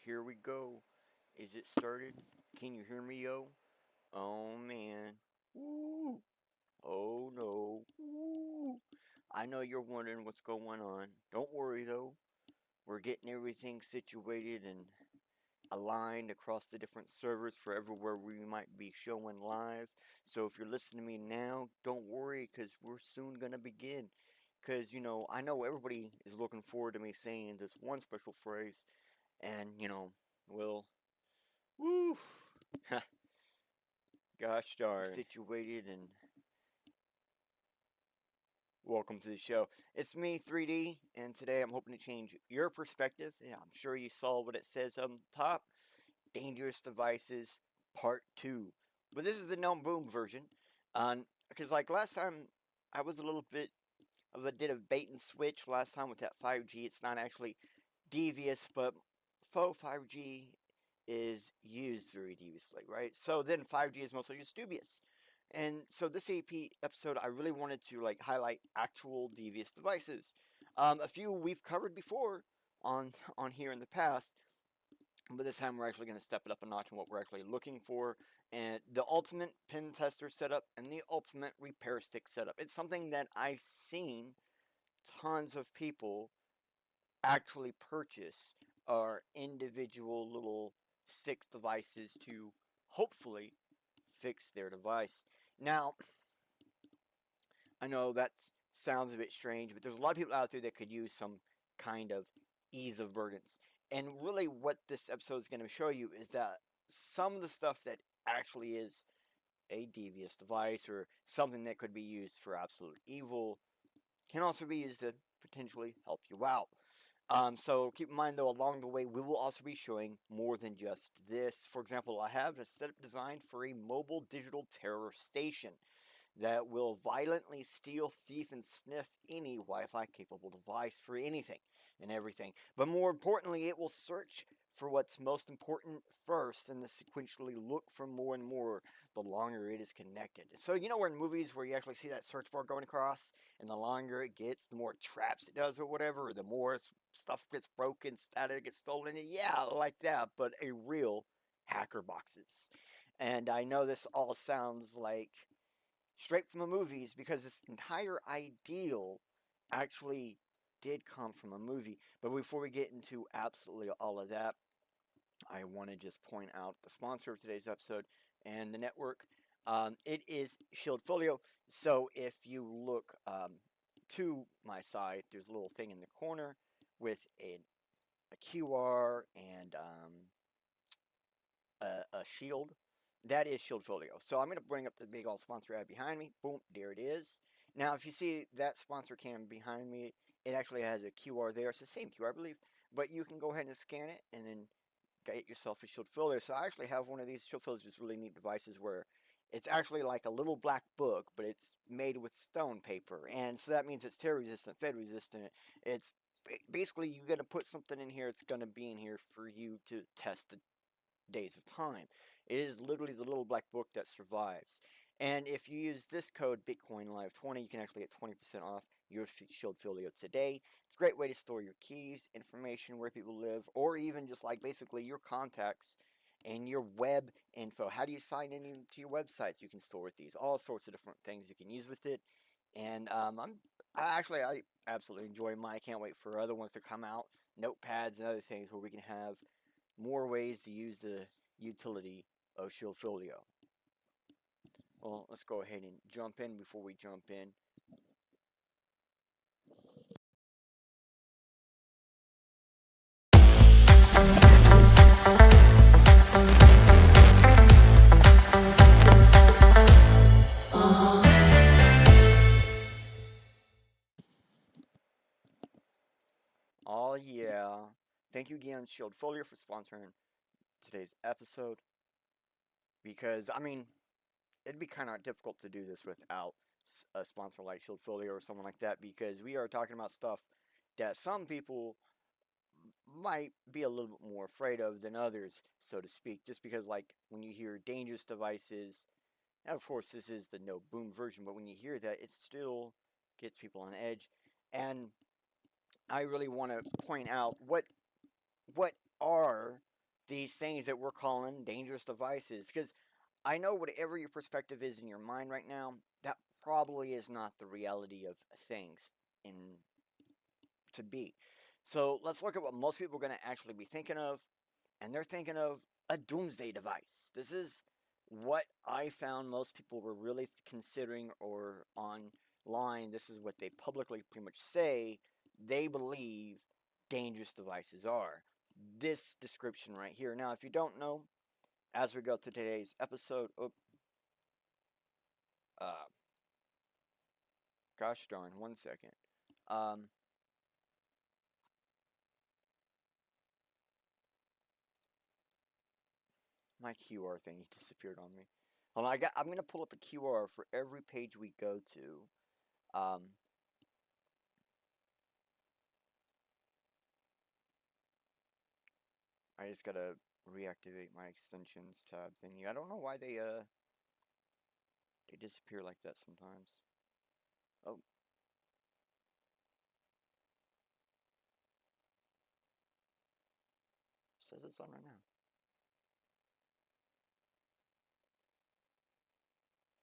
here we go. Is it started? Can you hear me, yo? Oh man. Woo. Oh no. Woo. I know you're wondering what's going on. Don't worry though. We're getting everything situated and aligned across the different servers for everywhere we might be showing live. So if you're listening to me now, don't worry because we're soon going to begin. Because, I know everybody is looking forward to me saying this one special phrase. And, well, woo, gosh darn, situated and welcome to the show. It's me, 3D, and today I'm hoping to change your perspective. Yeah, I'm sure you saw what it says on top. Dangerous Devices Part 2. But this is the no boom version. Because like last time, I was a little bit of a bait and switch last time with that 5G. It's not actually devious, but faux 5G is used very deviously, right? So then 5G is mostly just dubious. And so this AP episode, I really wanted to like highlight actual devious devices. A few we've covered before on here in the past, but this time we're actually going to step it up a notch in what we're actually looking for. And the ultimate pen tester setup and the ultimate repair stick setup. It's something that I've seen tons of people actually purchase our individual little six devices to hopefully fix their device. Now, I know that sounds a bit strange, but there's a lot of people out there that could use some kind of ease of burdens. And really, what this episode is going to show you is that some of the stuff that actually is a devious device or something that could be used for absolute evil can also be used to potentially help you out. So keep in mind though, along the way, we will also be showing more than just this. For example, I have a setup designed for a mobile digital terror station that will violently steal, thief, and sniff any Wi-Fi capable device for anything and everything. But more importantly, it will search for what's most important first and then sequentially look for more and more the longer it is connected. So you know where in movies where you actually see that search bar going across and the longer it gets, the more traps it does or whatever, or the more stuff gets broken, data gets stolen. Yeah, like that, but a real hacker boxes. And I know this all sounds like straight from the movies because this entire ideal actually did come from a movie. But before we get into absolutely all of that, I want to just point out the sponsor of today's episode and the network. It is Shield Folio. So if you look to my side, there's a little thing in the corner with a QR and a shield. That is Shield Folio. So I'm going to bring up the big old sponsor ad behind me. Boom, there it is. Now, if you see that sponsor cam behind me, it actually has a QR there. It's the same QR, I believe. But you can go ahead and scan it and then get yourself a Shield Folio. So I actually have one of these Shield Folios, just really neat devices where it's actually like a little black book, but it's made with stone paper. And so that means it's tear resistant, fed resistant. It's basically you're going to put something in here, it's going to be in here for you to test the days of time. It is literally the little black book that survives. And if you use this code BitcoinLive20, you can actually get 20% off your Shield Folio today. It's a great way to store your keys, information, where people live, or even just like basically your contacts and your web info. How do you sign into your websites? You can store with these. All sorts of different things you can use with it. And I absolutely enjoy mine. I can't wait for other ones to come out, notepads and other things where we can have more ways to use the utility of Shield Folio. Well, let's go ahead and jump in before we jump in. Oh yeah. Thank you again, Shield Folio, for sponsoring today's episode. Because, I mean, it'd be kind of difficult to do this without a sponsor like Shield Folio or someone like that, because we are talking about stuff that some people might be a little bit more afraid of than others, so to speak. Just because, like, when you hear dangerous devices, and of course, this is the no boom version, but when you hear that, it still gets people on edge. And I really want to point out what are these things that we're calling dangerous devices. Because I know whatever your perspective is in your mind right now, that probably is not the reality of things in to be. So let's look at what most people are going to actually be thinking of, and they're thinking of a doomsday device. This is what I found most people were really considering, or online, this is what they publicly pretty much say they believe dangerous devices are. This description right here. Now, if you don't know, as we go through today's episode, uh, gosh darn, 1 second. Um, my QR thing disappeared on me. Hold on, I'm gonna pull up a QR for every page we go to. I just gotta reactivate my extensions tab thingy. I don't know why they disappear like that sometimes. Oh, says it's on right now.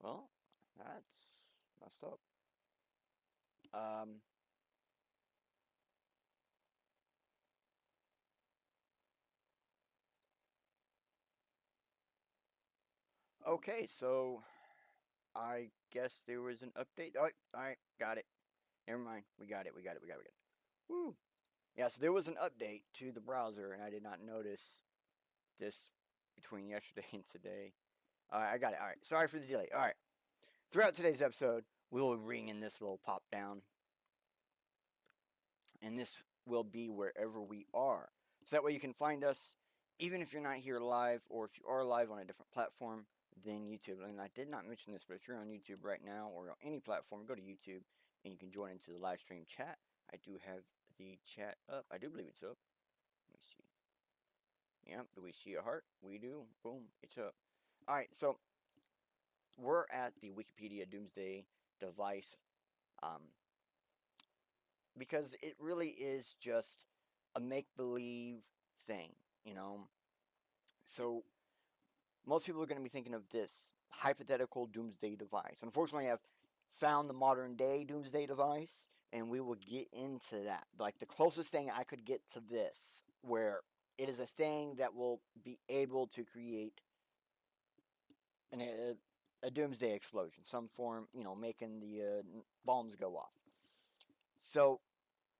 Well, that's messed up. Um, okay, so I guess there was an update. Oh, alright, got it. Never mind. We got it. Woo! Yeah, so there was an update to the browser, and I did not notice this between yesterday and today. Alright, I got it. Alright, sorry for the delay. Alright, throughout today's episode, we will bring in this little pop down, and this will be wherever we are. So that way you can find us, even if you're not here live, or if you are live on a different platform than YouTube. And I did not mention this, but if you're on YouTube right now, or on any platform, go to YouTube, and you can join into the live stream chat. I do have the chat up. I do believe it's up. Let me see. Yep, do we see a heart? We do. Boom, it's up. Alright, so we're at the Wikipedia Doomsday Device, um, because it really is just a make believe thing, you know. So most people are going to be thinking of this hypothetical doomsday device. Unfortunately, I've found the modern day doomsday device, and we will get into that. Like the closest thing I could get to this, where it is a thing that will be able to create a doomsday explosion, some form, making the bombs go off. So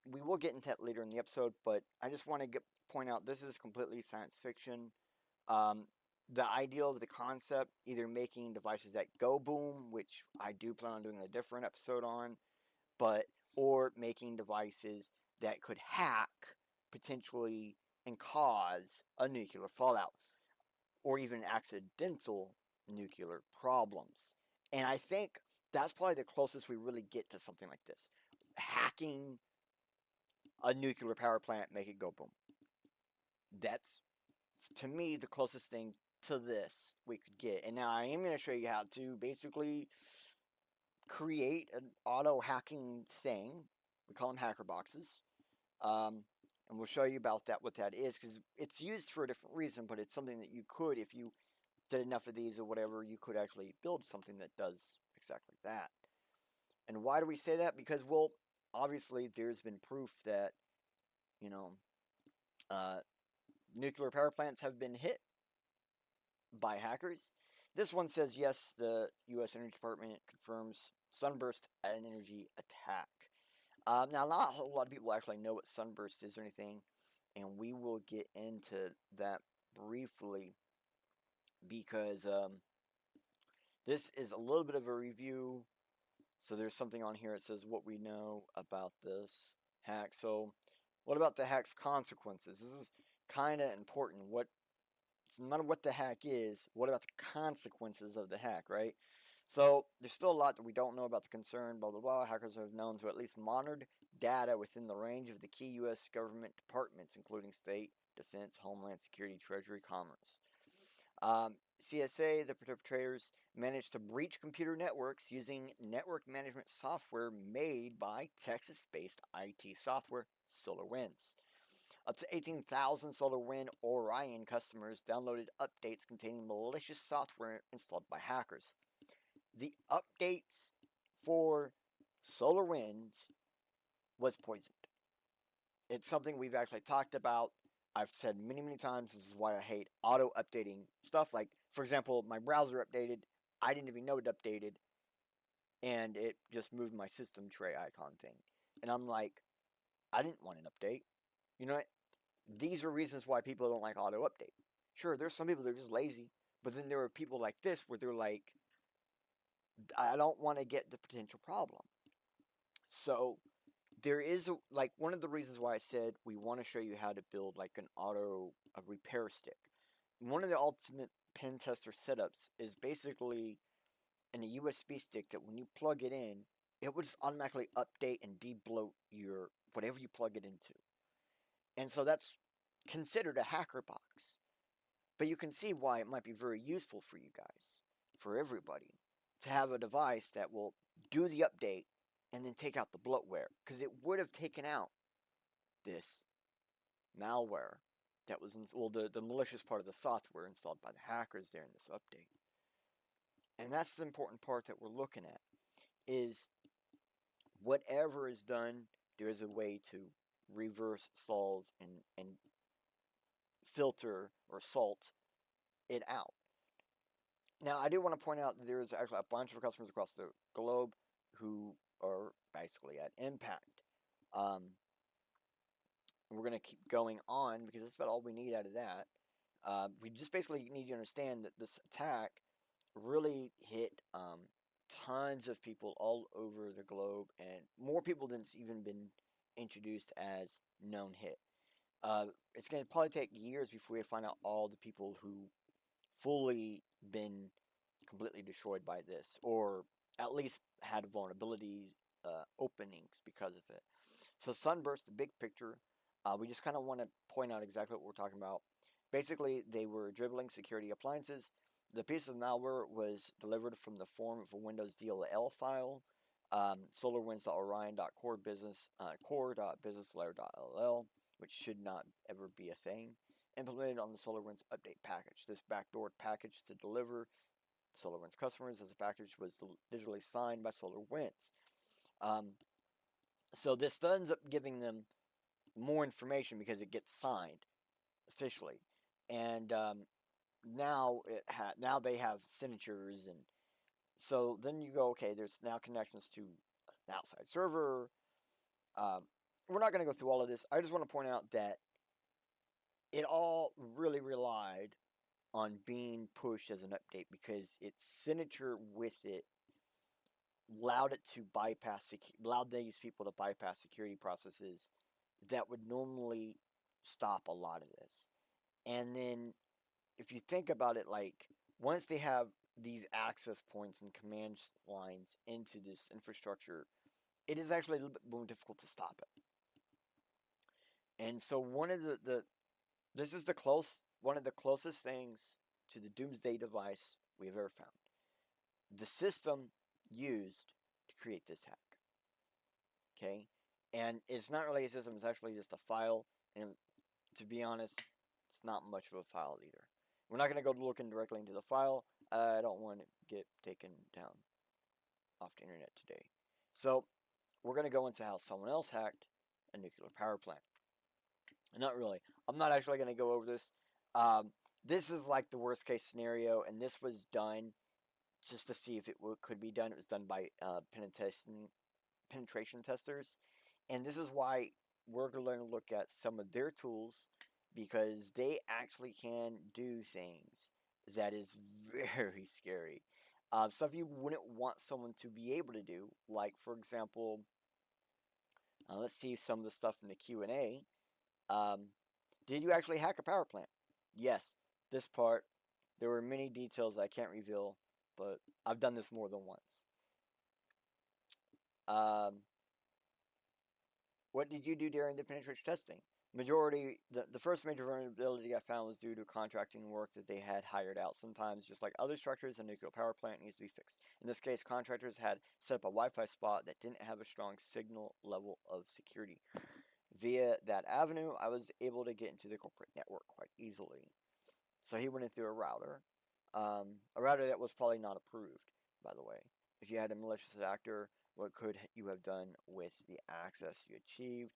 we will get into that later in the episode, but I just want to point out this is completely science fiction. Um, the idea of the concept, either making devices that go boom, which I do plan on doing a different episode on, or making devices that could hack potentially and cause a nuclear fallout, or even accidental nuclear problems. And I think that's probably the closest we really get to something like this. Hacking a nuclear power plant, make it go boom. That's, to me, the closest thing to this we could get. And now I am going to show you how to basically create an auto hacking thing. We call them hacker boxes. And we'll show you about that, what that is, because it's used for a different reason, but it's something that you could, if you did enough of these or whatever, you could actually build something that does exactly that. And why do we say that? Because, well, obviously there's been proof that, you know, uh, nuclear power plants have been hit by hackers. This one says, yes, the U.S. Energy Department confirms sunburst an energy attack. Now, not a whole lot of people actually know what sunburst is or anything, and we will get into that briefly because this is a little bit of a review. So there's something on here that says what we know about this hack. So what about the hack's consequences? This is kind of important. It's no matter what the hack is, what about the consequences of the hack, right? So there's still a lot that we don't know about the concern, blah, blah, blah. Hackers have known to at least monitored data within the range of the key U.S. government departments, including State, Defense, Homeland Security, Treasury, Commerce. CSA, the perpetrators, managed to breach computer networks using network management software made by Texas-based IT software SolarWinds. Up to 18,000 SolarWind Orion customers downloaded updates containing malicious software installed by hackers. The updates for SolarWinds was poisoned. It's something we've actually talked about. I've said many, many times this is why I hate auto-updating stuff. Like, for example, my browser updated. I didn't even know it updated. And it just moved my system tray icon thing. And I'm like, I didn't want an update. You know what? These are reasons why people don't like auto-update. Sure, there's some people that are just lazy. But then there are people like this where they're like, I don't want to get the potential problem. So there is like one of the reasons why I said we want to show you how to build like a repair stick. One of the ultimate pen tester setups is basically in a USB stick that when you plug it in, it would just automatically update and debloat your whatever you plug it into. And so that's considered a hacker box. But you can see why it might be very useful for you guys, for everybody, to have a device that will do the update and then take out the bloatware. Because it would have taken out this malware that was, the malicious part of the software installed by the hackers there in this update. And that's the important part that we're looking at, is whatever is done, there is a way to reverse solve and filter or salt it out. Now, I do want to point out that there is actually a bunch of customers across the globe who are basically at impact. We're going to keep going on because that's about all we need out of that. We just basically need to understand that this attack really hit tons of people all over the globe, and more people than it's even been introduced as known hit. It's going to probably take years before we find out all the people who fully been completely destroyed by this, or at least had vulnerability openings because of it. So Sunburst, the big picture, we just kind of want to point out exactly what we're talking about. Basically, they were dribbling security appliances. The piece of malware was delivered from the form of a Windows DLL file, core.business.core.businesslayer.ll, which should not ever be a thing, implemented on the SolarWinds update package. This backdoored package to deliver SolarWinds customers as a package was digitally signed by SolarWinds. So this ends up giving them more information because it gets signed officially, and now they have signatures, and so then you go, okay, there's now connections to an outside server. We're not going to go through all of this. I just want to point out that it all really relied on being pushed as an update because its signature with it allowed these people to bypass security processes that would normally stop a lot of this. And then if you think about it, like once they have these access points and command lines into this infrastructure, it is actually a little bit more difficult to stop it. And so one of one of the closest things to the doomsday device we have ever found. The system used to create this hack. Okay? And it's not really a system, it's actually just a file. And to be honest, it's not much of a file either. We're not going to go looking directly into the file. I don't want to get taken down off the internet today. So we're going to go into how someone else hacked a nuclear power plant. Not really. I'm not actually going to go over this. This is like the worst case scenario, and this was done just to see if it could be done. It was done by penetration testers, and this is why we're going to look at some of their tools, because they actually can do things that is very scary. Stuff you wouldn't want someone to be able to do, like for example, let's see some of the stuff in the Q&A. Did you actually hack a power plant? Yes, this part. There were many details I can't reveal, but I've done this more than once. What did you do during the penetration testing? The first major vulnerability I found was due to contracting work that they had hired out. Sometimes, just like other structures, a nuclear power plant needs to be fixed. In this case, contractors had set up a Wi-Fi spot that didn't have a strong signal level of security. via that avenue, I was able to get into the corporate network quite easily. So he went in through a router that was probably not approved, by the way. If you had a malicious actor, what could you have done with the access you achieved?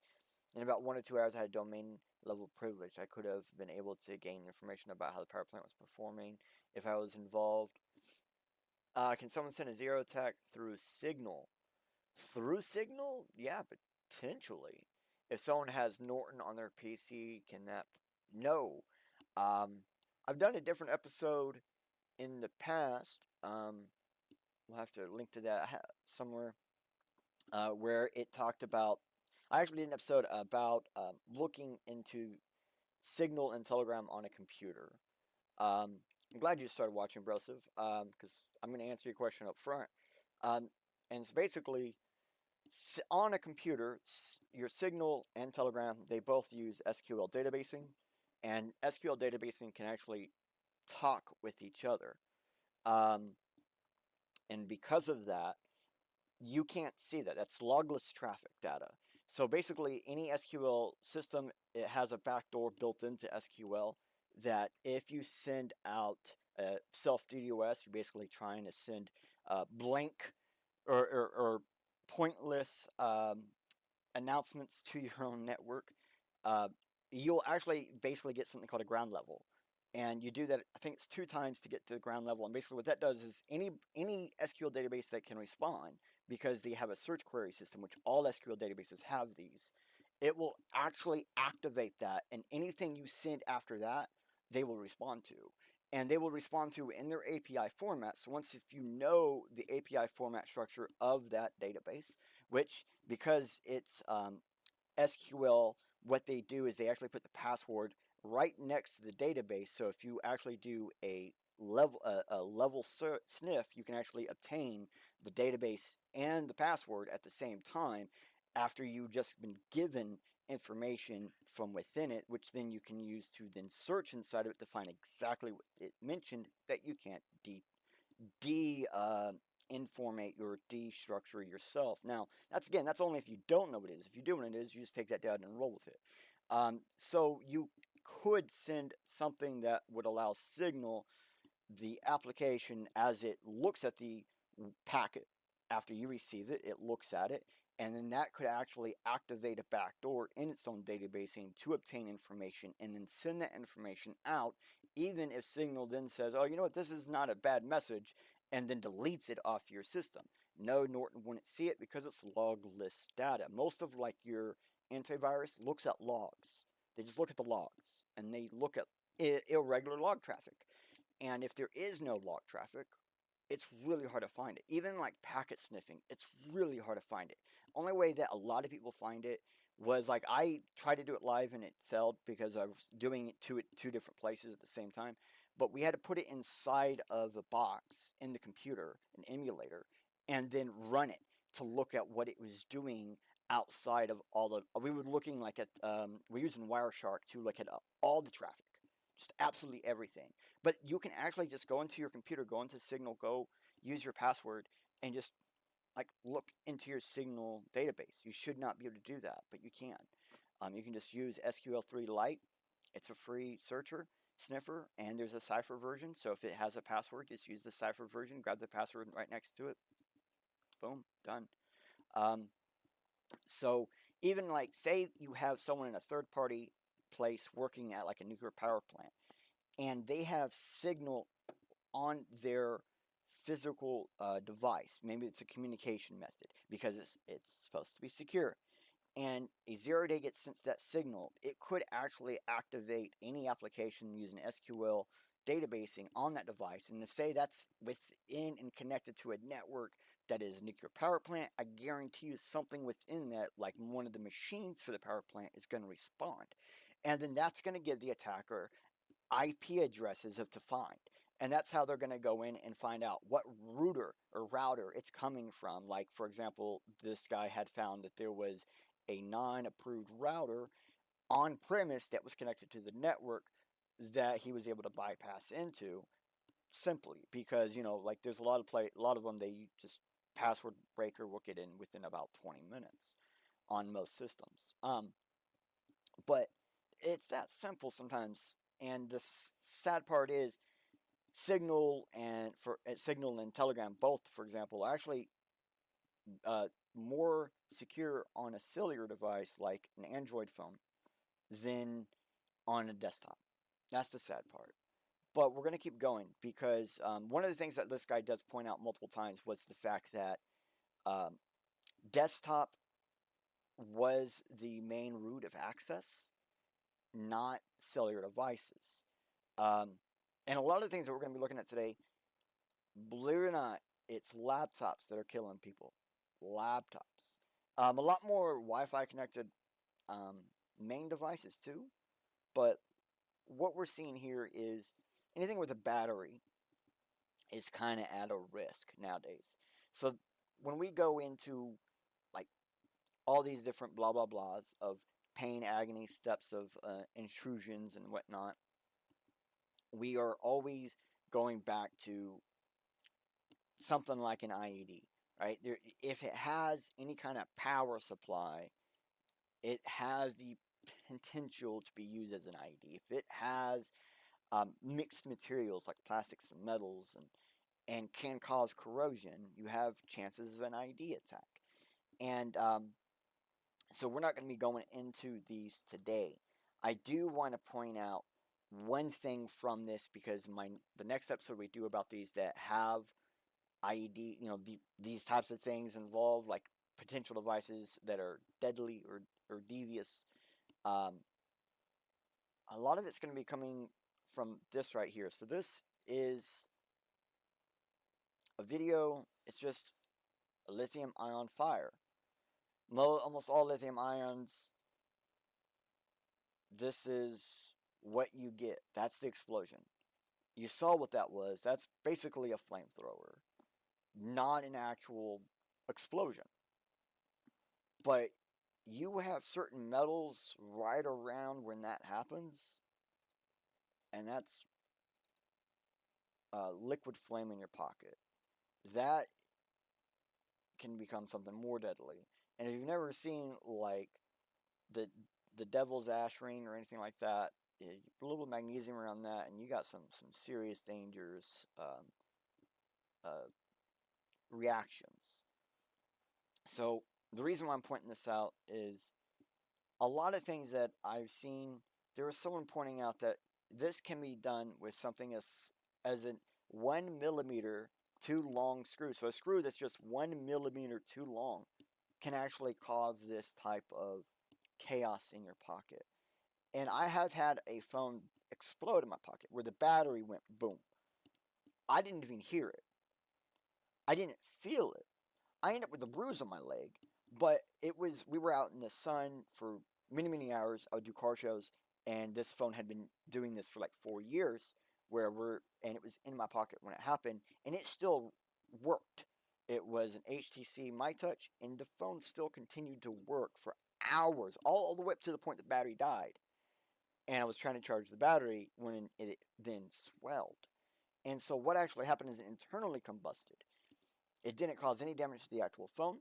In about 1 or 2 hours, I had domain level privilege. I could have been able to gain information about how the power plant was performing if I was involved. Can someone send a zero attack through Signal? Through Signal? Yeah, potentially. If someone has Norton on their PC, can that? No. Um, I've done a different episode in the past. We'll have to link to that somewhere, where it talked about. I actually did an episode about looking into Signal and Telegram on a computer. I'm glad you started watching, Brosive, because I'm going to answer your question up front. And it's basically on a computer, your Signal and Telegram, they both use SQL databasing, and SQL databasing can actually talk with each other. And because of that, you can't see that. That's logless traffic data. So basically, any SQL system, it has a backdoor built into SQL that if you send out self DDoS, you're basically trying to send blank or pointless announcements to your own network. Uh, you'll actually basically get something called a ground level. And you do that, I think it's 2 times to get to the ground level. And basically what that does is any SQL database that can respond, because they have a search query system, which all SQL databases have these, it will actually activate that, and anything you send after that, they will respond to. And they will respond to in their API format. So once if you know the API format structure of that database, which because it's SQL, what they do is they actually put the password right next to the database. So if you actually do a level sniff, you can actually obtain the database and the password at the same time after you've just been given information from within it, which then you can use to then search inside of it to find exactly what it mentioned that you can't informate or destructure yourself. Now, that's only if you don't know what it is. If you do know what it is, you just take that down and roll with it. So you could send something that would allow Signal, the application, as it looks at the packet after you receive it, it looks at it, and then that could actually activate a backdoor in its own databasing to obtain information and then send that information out, even if Signal then says, oh, you know what, this is not a bad message, and then deletes it off your system. No, Norton wouldn't see it because it's logless data. Most of like your antivirus looks at logs. They just look at the logs, and they look at irregular log traffic. And if there is no log traffic, it's really hard to find it. Even like packet sniffing, it's really hard to find it. Only way that a lot of people find it was like I tried to do it live and it failed because I was doing it two different places at the same time. But we had to put it inside of a box in the computer, an emulator, and then run it to look at what it was doing outside of all the. We were looking like at we're using Wireshark to look at all the traffic, just absolutely everything. But you can actually just go into your computer, go into Signal, go use your password, and just like look into your Signal database. You should not be able to do that, but you can. You can just use SQL3 Lite. It's a free searcher, sniffer, and there's a cipher version. So if it has a password, just use the cipher version, grab the password right next to it. Boom, done. Um, so even like say you have someone in a third party place working at like a nuclear power plant, and they have Signal on their physical device. Maybe it's a communication method because it's supposed to be secure. And a 0-day gets sent to that Signal. It could actually activate any application using SQL databasing on that device. And if say that's within and connected to a network that is a nuclear power plant, I guarantee you something within that, like one of the machines for the power plant, is going to respond. And then that's going to give the attacker IP addresses of to find. And that's how they're going to go in and find out what router it's coming from. Like, for example, this guy had found that there was a non-approved router on premise that was connected to the network that he was able to bypass into simply because, like there's a lot of them, they just password breaker will get in within about 20 minutes on most systems. But it's that simple sometimes. And the sad part is Signal and Telegram both, for example, are actually uh, more secure on a cellular device like an Android phone than on a desktop. That's the sad part. But we're going to keep going because one of the things that this guy does point out multiple times was the fact that um, desktop was the main route of access, not cellular devices. Um, and a lot of the things that we're going to be looking at today, believe it or not, it's laptops that are killing people. Laptops. A lot more Wi-Fi connected um, main devices too. But what we're seeing here is anything with a battery is kind of at a risk nowadays. So when we go into like all these different blah blah blahs of pain, agony, steps of intrusions and whatnot, we are always going back to something like an IED, right? If it has any kind of power supply, it has the potential to be used as an IED. If it has mixed materials like plastics and metals and can cause corrosion, you have chances of an IED attack. And so we're not going to be going into these today. I do want to point out one thing from this because the next episode we do about these that have IED, these types of things involved, like potential devices that are deadly or devious. Um, a lot of it's going to be coming from this right here. So this is a video. It's just a lithium ion fire. Almost all lithium ions, this is what you get. That's the explosion. You saw what that was. That's basically a flamethrower, not an actual explosion. But you have certain metals right around when that happens, and that's liquid flame in your pocket. That can become something more deadly. And if you've never seen like the the devil's ash ring or anything like that, a little magnesium around that, and you got some serious dangerous uh, reactions. So the reason why I'm pointing this out is a lot of things that I've seen. There was someone pointing out that this can be done with something as an 1 millimeter too long screw. So a screw that's just 1 millimeter too long can actually cause this type of chaos in your pocket. And I have had a phone explode in my pocket where the battery went boom. I didn't even hear it. I didn't feel it. I ended up with a bruise on my leg, but we were out in the sun for many hours. I would do car shows, and this phone had been doing this for like 4 years, and it was in my pocket when it happened, and it still worked. It was an HTC MyTouch, and the phone still continued to work for hours, all the way up to the point the battery died. And I was trying to charge the battery when it then swelled. And so what actually happened is it internally combusted. It didn't cause any damage to the actual phone.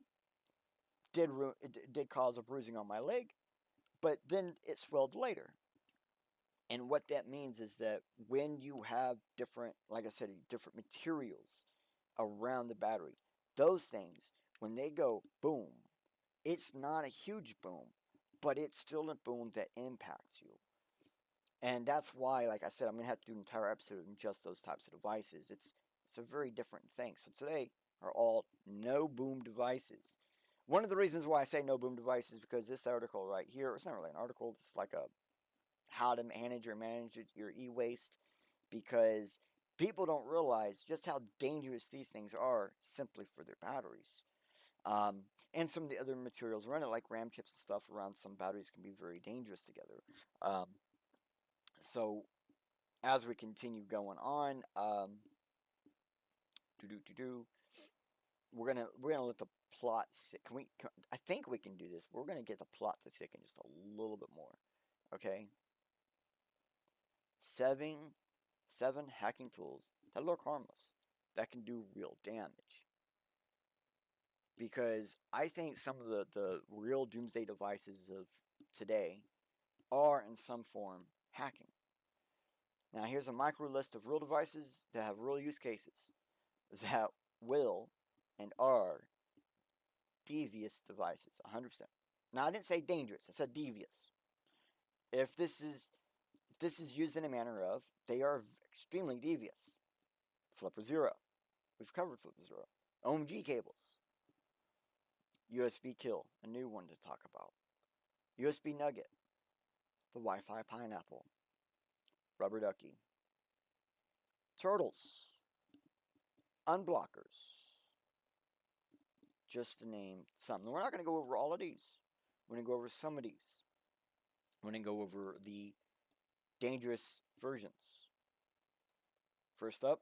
It did cause a bruising on my leg, but then it swelled later. And what that means is that when you have different, like I said, different materials around the battery, those things, when they go boom, it's not a huge boom, but it's still a boom that impacts you. And that's why, like I said, I'm going to have to do an entire episode on just those types of devices. It's a very different thing. So today are all no boom devices. One of the reasons why I say no boom devices is because this article right here, it's not really an article, it's like a how to manage your e-waste, because people don't realize just how dangerous these things are simply for their batteries. And some of the other materials around it, like RAM chips and stuff around some batteries, can be very dangerous together. Um, so as we continue going on, we're gonna let the plot thick. I think we can do this. We're gonna get the plot to thicken just a little bit more. Okay. Seven hacking tools that look harmless, that can do real damage. Because I think some of the real doomsday devices of today are in some form hacking. Now, here's a micro list of real devices that have real use cases that will and are devious devices, 100%. Now, I didn't say dangerous, I said devious. If this is used in a manner of, they are extremely devious. Flipper Zero. We've covered Flipper Zero. OMG cables. USB Kill, a new one to talk about. USB Nugget. The Wi-Fi Pineapple. Rubber Ducky. Turtles. Unblockers. Just to name some. We're not going to go over all of these. We're going to go over some of these. We're going to go over the dangerous versions. First up,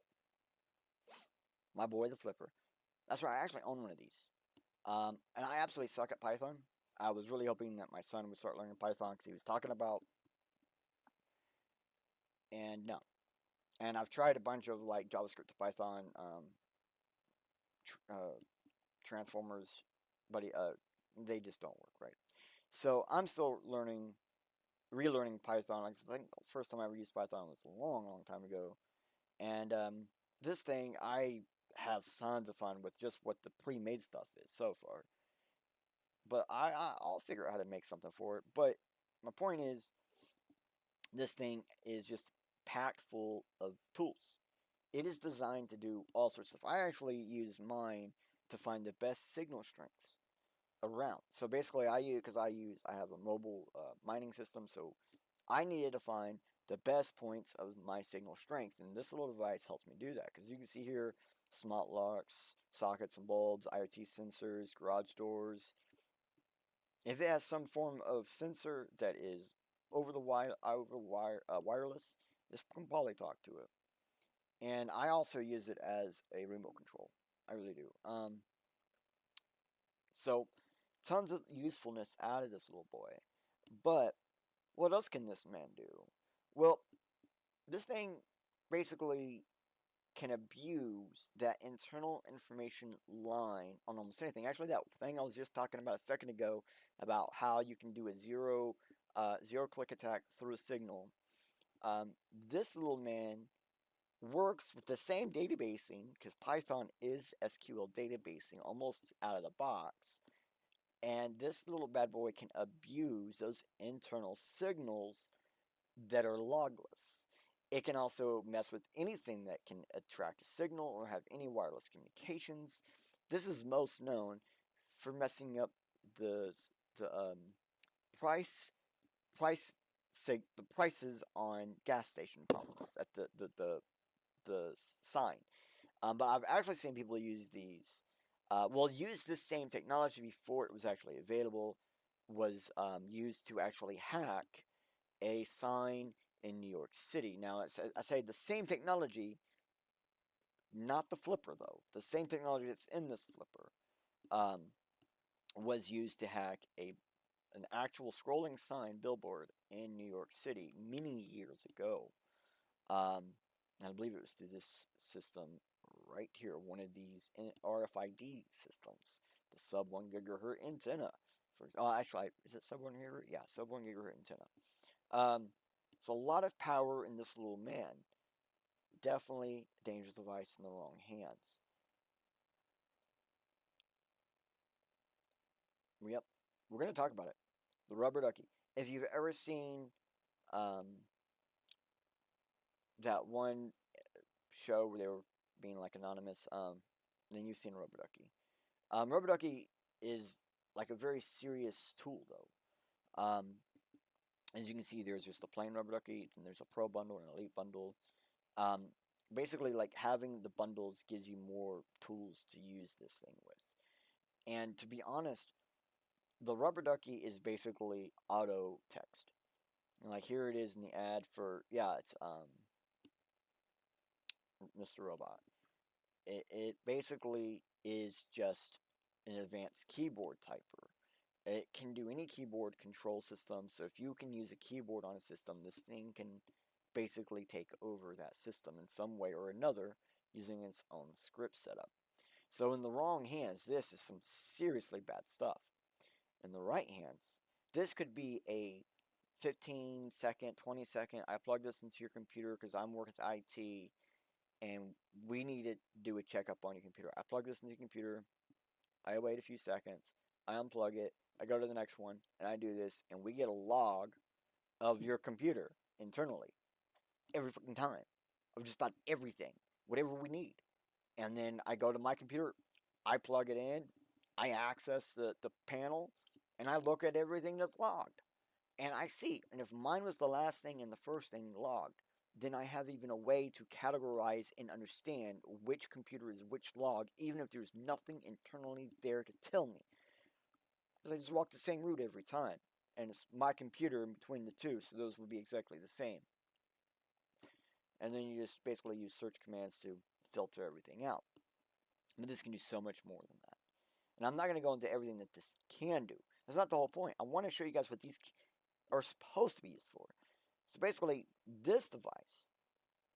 my boy the Flipper. That's right, I actually own one of these. And I absolutely suck at Python. I was really hoping that my son would start learning Python because he was talking about. And no. And I've tried a bunch of like JavaScript to Python transformers, but they just don't work right. So I'm still relearning Python. Like, I think the first time I ever used Python was a long, long time ago. And this thing, I have tons of fun with just what the pre-made stuff is so far. But I'll figure out how to make something for it. But my point is, this thing is just packed full of tools. It is designed to do all sorts of stuff. I actually use mine to find the best signal strength around. So basically, I have a mobile mining system, so I needed to find the best points of my signal strength, and this little device helps me do that. Because you can see here, smart locks, sockets and bulbs, IoT sensors, garage doors. If it has some form of sensor that is wireless, this can probably talk to it. And I also use it as a remote control. I really do. So tons of usefulness out of this little boy. But what else can this man do? Well, this thing basically can abuse that internal information line on almost anything. Actually, that thing I was just talking about a second ago about how you can do a zero click attack through a signal. This little man works with the same databasing, because Python is SQL databasing almost out of the box. And this little bad boy can abuse those internal signals that are logless. It can also mess with anything that can attract a signal or have any wireless communications. This is most known for messing up the price the prices on gas station pumps at the sign. But I've actually seen people use these. Use this same technology before it was actually available. Was used to actually hack a sign in New York City. Now, I say the same technology, not the flipper though. The same technology that's in this flipper was used to hack an actual scrolling sign billboard in New York City many years ago. I believe it was through this system right here, one of these RFID systems, the sub 1 gigahertz antenna. Actually, is it sub 1 gigahertz? Yeah, sub 1 gigahertz antenna. So a lot of power in this little man. Definitely a dangerous device in the wrong hands. Yep, we're going to talk about it. The rubber ducky. If you've ever seen that one show where they were being like anonymous, then you've seen rubber ducky. Rubber ducky is like a very serious tool though. As you can see, there's just a plain rubber ducky, and there's a pro bundle and an elite bundle. Basically, like, having the bundles gives you more tools to use this thing with. And to be honest, the rubber ducky is basically auto text. And like, here it is in the ad for, it's Mr. Robot. It basically is just an advanced keyboard typer. It can do any keyboard control system, so if you can use a keyboard on a system, this thing can basically take over that system in some way or another using its own script setup. So in the wrong hands, this is some seriously bad stuff. In the right hands, this could be a 15-second, 20-second, I plug this into your computer because I'm working with IT and we need to do a checkup on your computer. I plug this into your computer, I wait a few seconds, I unplug it, I go to the next one, and I do this, and we get a log of your computer internally every fucking time of just about everything, whatever we need. And then I go to my computer, I plug it in, I access the panel, and I look at everything that's logged. And I see, and if mine was the last thing and the first thing logged, then I have even a way to categorize and understand which computer is which log, even if there's nothing internally there to tell me. Because I just walk the same route every time. And it's my computer in between the two, so those would be exactly the same. And then you just basically use search commands to filter everything out. But this can do so much more than that. And I'm not going to go into everything that this can do. That's not the whole point. I want to show you guys what these are supposed to be used for. So basically, this device,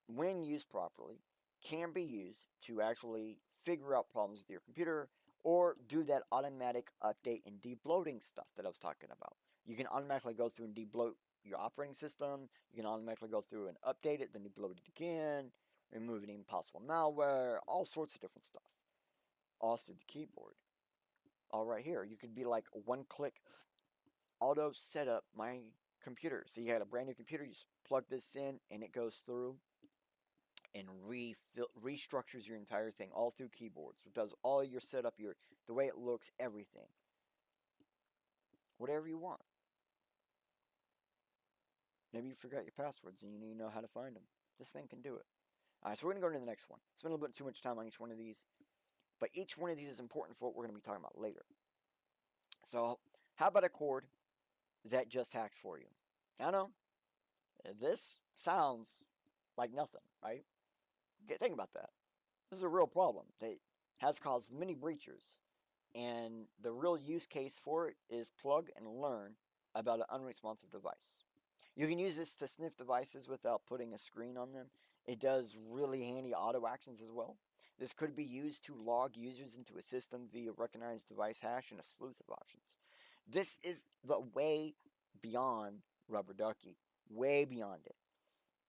when used properly, can be used to actually figure out problems with your computer or do that automatic update and debloating stuff that I was talking about. You can automatically go through and debloat your operating system. You can automatically go through and update it, then debloat it again, remove any possible malware, all sorts of different stuff. All through the keyboard. All right here, you could be like one click auto set up my computer. So you got a brand new computer, you just plug this in and it goes through and restructures your entire thing all through keyboards. It does all your setup, the way it looks, everything. Whatever you want. Maybe you forgot your passwords and you need to know how to find them. This thing can do it. Alright, so we're going to go to the next one. Spend a little bit too much time on each one of these. But each one of these is important for what we're going to be talking about later. So, how about a cord that just hacks for you? I know, this sounds like nothing, right? Okay, think about that. This is a real problem that has caused many breaches. And the real use case for it is plug and learn about an unresponsive device. You can use this to sniff devices without putting a screen on them. It does really handy auto actions as well. This could be used to log users into a system via recognized device hash and a sleuth of options. This is the way beyond rubber ducky, way beyond it.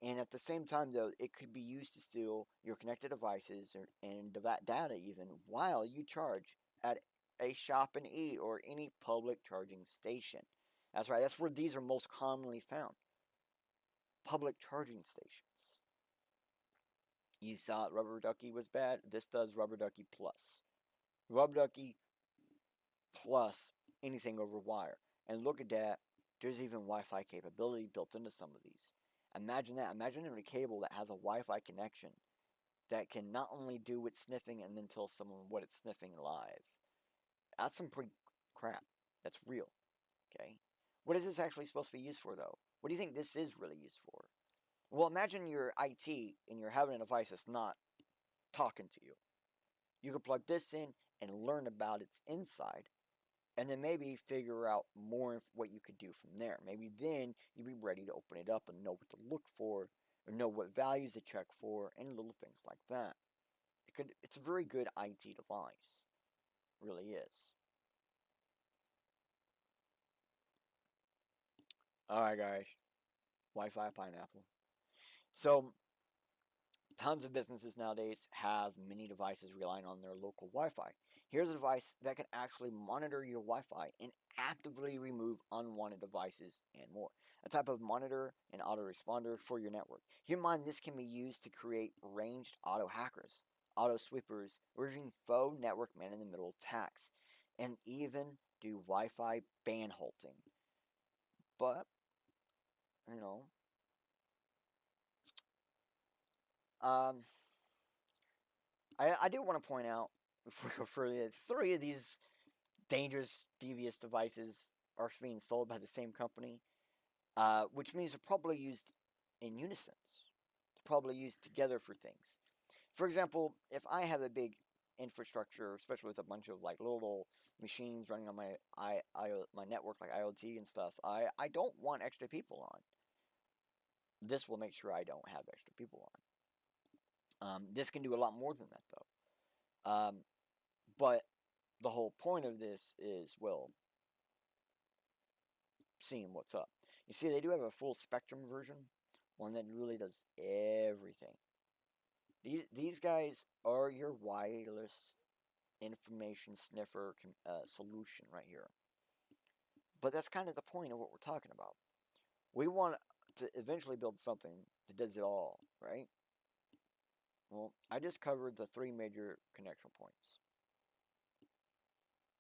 And at the same time, though, it could be used to steal your connected devices and data even while you charge at a shop and eat or any public charging station. That's right, that's where these are most commonly found. Public charging stations. You thought Rubber Ducky was bad? This does Rubber Ducky Plus. Rubber Ducky Plus anything over wire. And look at that, there's even Wi-Fi capability built into some of these. Imagine that. Imagine having a cable that has a Wi-Fi connection that can not only do its sniffing and then tell someone what it's sniffing live. That's some pretty crap. That's real. Okay? What is this actually supposed to be used for, though? What do you think this is really used for? Well, imagine you're IT and you're having a device that's not talking to you. You could plug this in and learn about its inside, and then maybe figure out more of what you could do from there. Maybe then you'd be ready to open it up and know what to look for, or know what values to check for, and little things like that. It's a very good IT device. It really is. Alright, guys. Wi-Fi pineapple. So, tons of businesses nowadays have many devices relying on their local Wi-Fi. Here's a device that can actually monitor your Wi-Fi and actively remove unwanted devices and more. A type of monitor and autoresponder for your network. Keep in mind, this can be used to create ranged auto hackers, auto sweepers, or even faux network man-in-the-middle attacks, and even do Wi-Fi ban halting. But, you know, I do want to point out before we go further, 3 of these dangerous, devious devices are being sold by the same company, which means they're probably used in unison. They're probably used together for things. For example, if I have a big infrastructure, especially with a bunch of like little machines running on my network, like IoT and stuff, I don't want extra people on. This will make sure I don't have extra people on. This can do a lot more than that, though. But the whole point of this is, well, seeing what's up. You see, they do have a full spectrum version, one that really does everything. These guys are your wireless information sniffer solution right here. But that's kind of the point of what we're talking about. We want to eventually build something that does it all, right? Well, I just covered the three major connection points.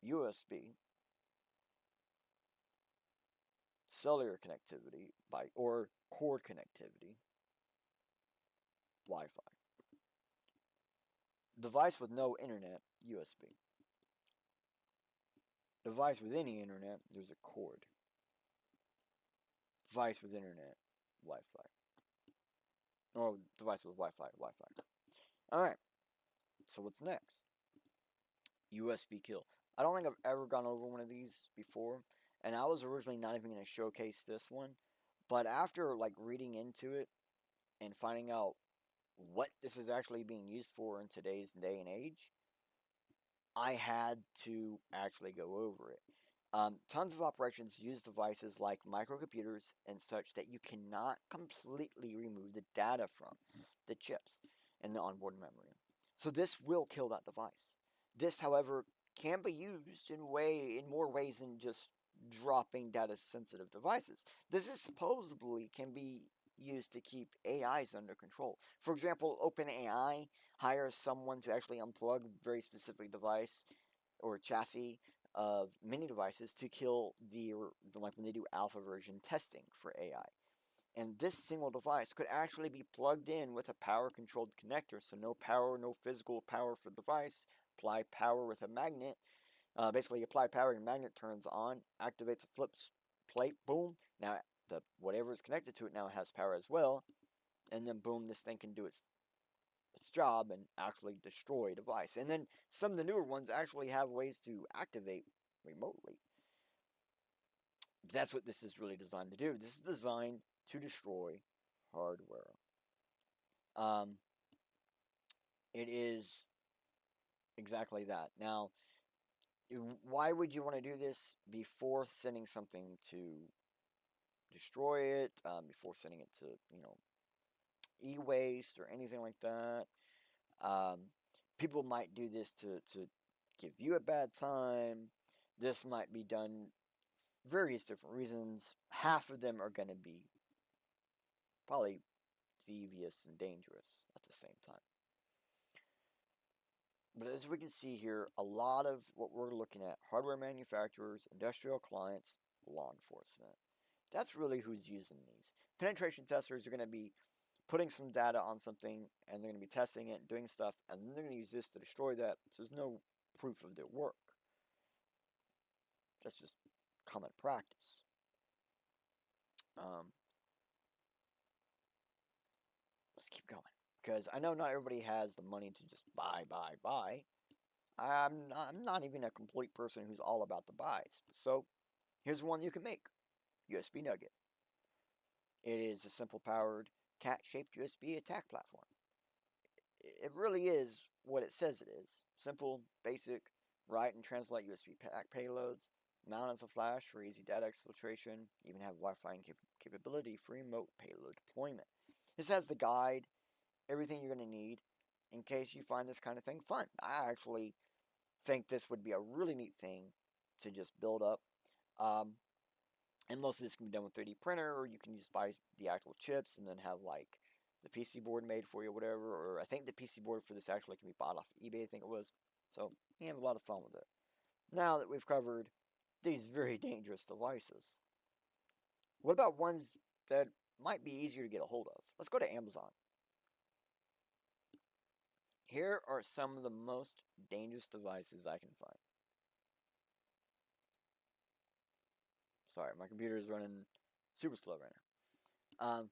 USB, cellular connectivity or cord connectivity, Wi-Fi. Device with no internet, USB. Device with any internet, there's a cord. Device with internet, Wi-Fi. Or device with Wi-Fi, Wi-Fi. Alright, so what's next? USB kill. I don't think I've ever gone over one of these before, and I was originally not even going to showcase this one, but after like reading into it and finding out what this is actually being used for in today's day and age, I had to actually go over it. Tons of operations use devices like microcomputers and such that you cannot completely remove the data from the chips and the onboard memory. So this will kill that device. This, however, can be used in more ways than just dropping data sensitive devices. This is supposedly can be used to keep AIs under control. For example, OpenAI hires someone to actually unplug a very specific device or chassis of many devices to kill like when they do alpha version testing for AI. And this single device could actually be plugged in with a power controlled connector, so no power, no physical power for the device. Apply power with a magnet. Basically, apply power and magnet turns on, activates a flip plate, boom. Now, whatever is connected to it now has power as well, and then boom, this thing can do its job and actually destroy a device. And then some of the newer ones actually have ways to activate remotely. That's what this is really designed to do. This is designed to destroy hardware. It is exactly that. Now, why would you want to do this before sending something to destroy it, before sending it to, e-waste or anything like that? People might do this to give you a bad time. This might be done for various different reasons. Half of them are going to be probably devious and dangerous at the same time. But as we can see here, a lot of what we're looking at, hardware manufacturers, industrial clients, law enforcement. That's really who's using these. Penetration testers are going to be putting some data on something, and they're going to be testing it and doing stuff, and then they're going to use this to destroy that, so there's no proof of their work. That's just common practice. Let's keep going, because I know not everybody has the money to just buy. I'm not even a complete person who's all about the buys. So here's one you can make. USB Nugget. It is a simple powered cat-shaped USB attack platform. It really is what it says it is. Simple, basic, write and translate USB payloads, mount as a flash for easy data exfiltration, even have Wi-Fi capability for remote payload deployment. This has the guide, everything you're going to need in case you find this kind of thing fun. I actually think this would be a really neat thing to just build up. And most of this can be done with 3D printer, or you can just buy the actual chips and then have like the PC board made for you or whatever. Or I think the PC board for this actually can be bought off eBay, I think it was. So you have a lot of fun with it. Now that we've covered these very dangerous devices, what about ones that might be easier to get a hold of? Let's go to Amazon. Here are some of the most dangerous devices I can find. Sorry, my computer is running super slow right now.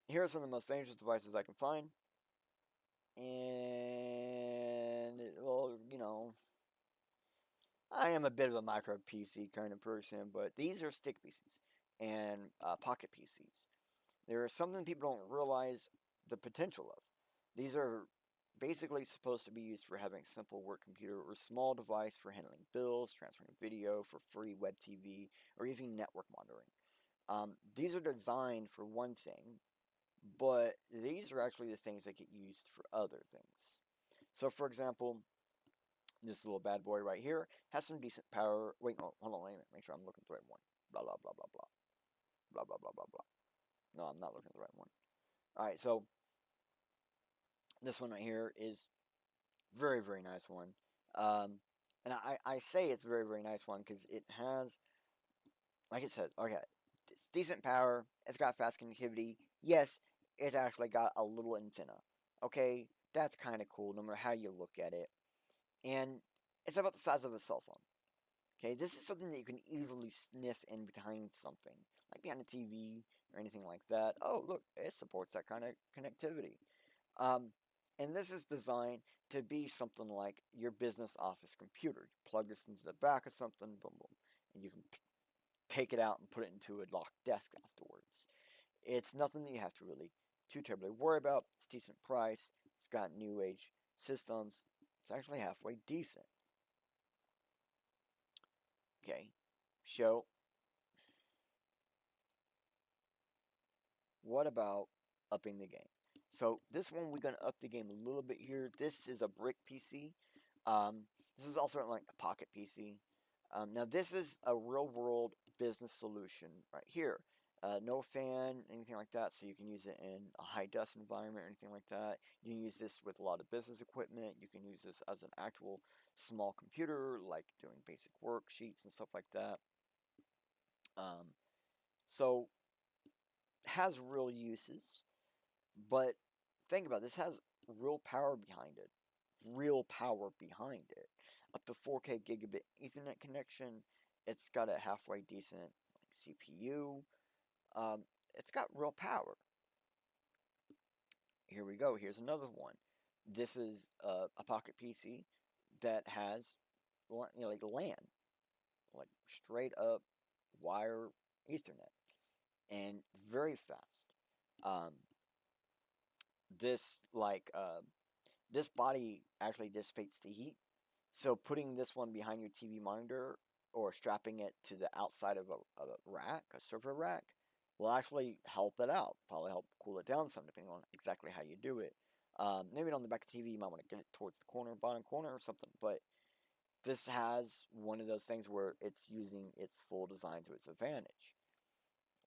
Here are some of the most dangerous devices I can find. And, well, I am a bit of a micro PC kind of person, but these are stick PCs and pocket PCs. There is something people don't realize the potential of. These are basically supposed to be used for having a simple work computer or small device for handling bills, transferring video for free web TV, or even network monitoring. These are designed for one thing, but these are actually the things that get used for other things. So, for example, this little bad boy right here has some decent power. Wait, no, hold on, wait a minute. Make sure I'm looking at the right one. Blah, blah, blah, blah, blah. Blah, blah, blah, blah, blah. No, I'm not looking at the right one. Alright, so this one right here is very, very nice one. And I say it's a very, very nice one because it has, like I said, okay, it's decent power. It's got fast connectivity. Yes, it's actually got a little antenna. Okay, that's kind of cool no matter how you look at it. And it's about the size of a cell phone. Okay, this is something that you can easily sniff in behind something, like behind a TV or anything like that. Oh, look, it supports that kind of connectivity. Um, and this is designed to be something like your business office computer. You plug this into the back of something, boom, boom, and you can take it out and put it into a locked desk afterwards. It's nothing that you have to really too terribly worry about. It's decent price. It's got new age systems. It's actually halfway decent. Okay, so what about upping the game? So this one we're gonna up the game a little bit here. This is a brick PC. This is also like a pocket PC. Now this is a real world business solution right here. No fan, anything like that, so you can use it in a high dust environment or anything like that. You can use this with a lot of business equipment. You can use this as an actual small computer, like doing basic worksheets and stuff like that. Um, so has real uses, but think about it, this has real power behind it. Real power behind it. Up to 4K gigabit Ethernet connection. It's got a halfway decent like CPU. It's got real power. Here we go. Here's another one. This is a pocket PC that has like LAN, like straight up wire Ethernet, and very fast. Um, this like this body actually dissipates the heat. So putting this one behind your TV monitor or strapping it to the outside of a rack, a server rack, will actually help it out. Probably help cool it down some, depending on exactly how you do it. Maybe on the back of the TV, you might want to get it towards the corner, bottom corner, or something. But this has one of those things where it's using its full design to its advantage,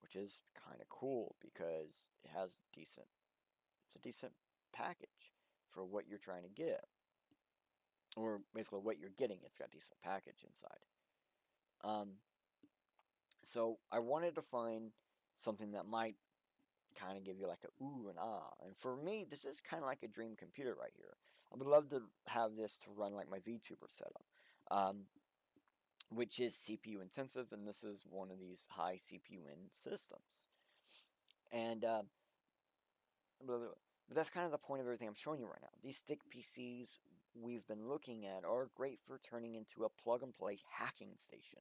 which is kind of cool because it has decent. It's a decent package for what you're trying to get, or basically what you're getting. It's got a decent package inside. Um, so I wanted to find something that might kind of give you like a ooh and ah. And for me, this is kind of like a dream computer right here. I would love to have this to run like my VTuber setup, which is CPU intensive, and this is one of these high CPU in systems. And but that's kind of the point of everything I'm showing you right now. These stick PCs we've been looking at are great for turning into a plug and play hacking station.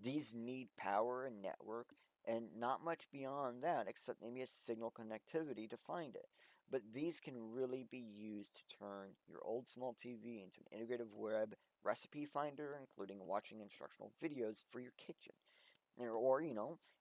These need power and network, and not much beyond that, except maybe a signal connectivity to find it. But these can really be used to turn your old small TV into an integrative web recipe finder, including watching instructional videos for your kitchen. Or,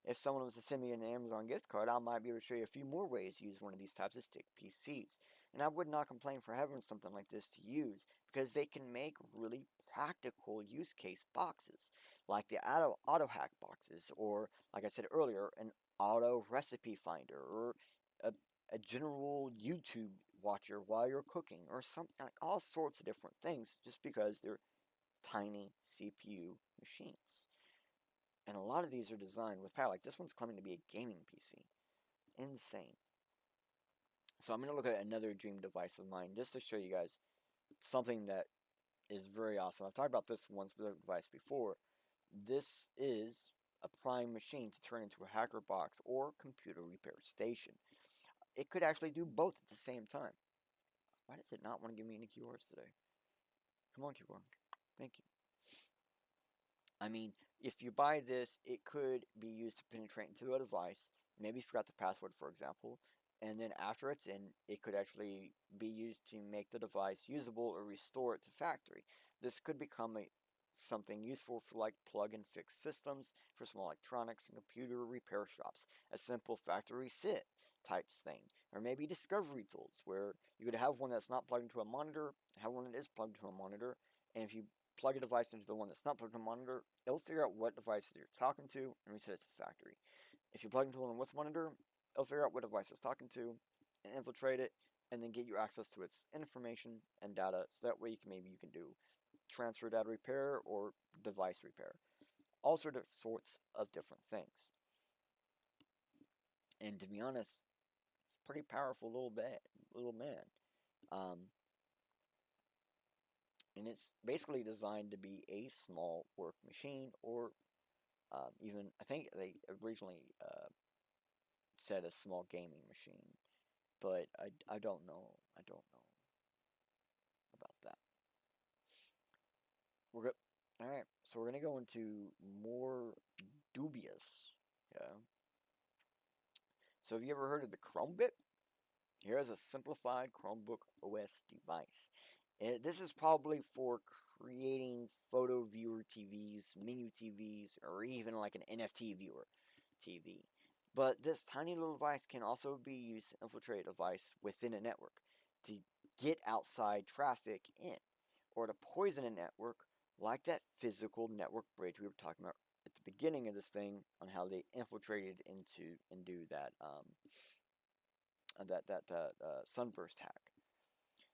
if someone was to send me an Amazon gift card, I might be able to show you a few more ways to use one of these types of stick PCs. And I would not complain for having something like this to use, because they can make really practical use case boxes, like the auto hack boxes, or, like I said earlier, an auto recipe finder, or a, a general YouTube watcher while you're cooking, or something, like all sorts of different things, just because they're tiny CPU machines. And a lot of these are designed with power. Like this one's claiming to be a gaming PC. Insane. So I'm going to look at another dream device of mine just to show you guys something that is very awesome. I've talked about this one specific device before. This is a prime machine to turn into a hacker box or computer repair station. It could actually do both at the same time. Why does it not want to give me any keywords today? Come on, keyboard. Thank you. I mean, if you buy this, it could be used to penetrate into a device. Maybe you forgot the password, for example. And then after it's in, it could actually be used to make the device usable or restore it to factory. This could become a something useful for like plug and fix systems for small electronics and computer repair shops. A simple factory sit types thing. Or maybe discovery tools where you could have one that's not plugged into a monitor, have one that is plugged into a monitor, and if you plug a device into the one that's not plugged into a monitor, it'll figure out what device you're talking to and reset it to factory. If you plug into one with monitor, it'll figure out what device it's talking to and infiltrate it and then get you access to its information and data so that way you can do transfer data repair or device repair. All sorts of different things. And to be honest, it's a pretty powerful little man. Um, and it's basically designed to be a small work machine, or even I think they originally said a small gaming machine, but I don't know. I don't know about that. We're good. All right, so we're gonna go into more dubious. Yeah. So have you ever heard of the Chromebook? Here's a simplified Chromebook OS device. This is probably for creating photo viewer TVs, menu TVs, or even like an NFT viewer TV. But this tiny little device can also be used to infiltrate a device within a network, to get outside traffic in, or to poison a network like that physical network bridge we were talking about at the beginning of this thing on how they infiltrated into and do that sunburst hack.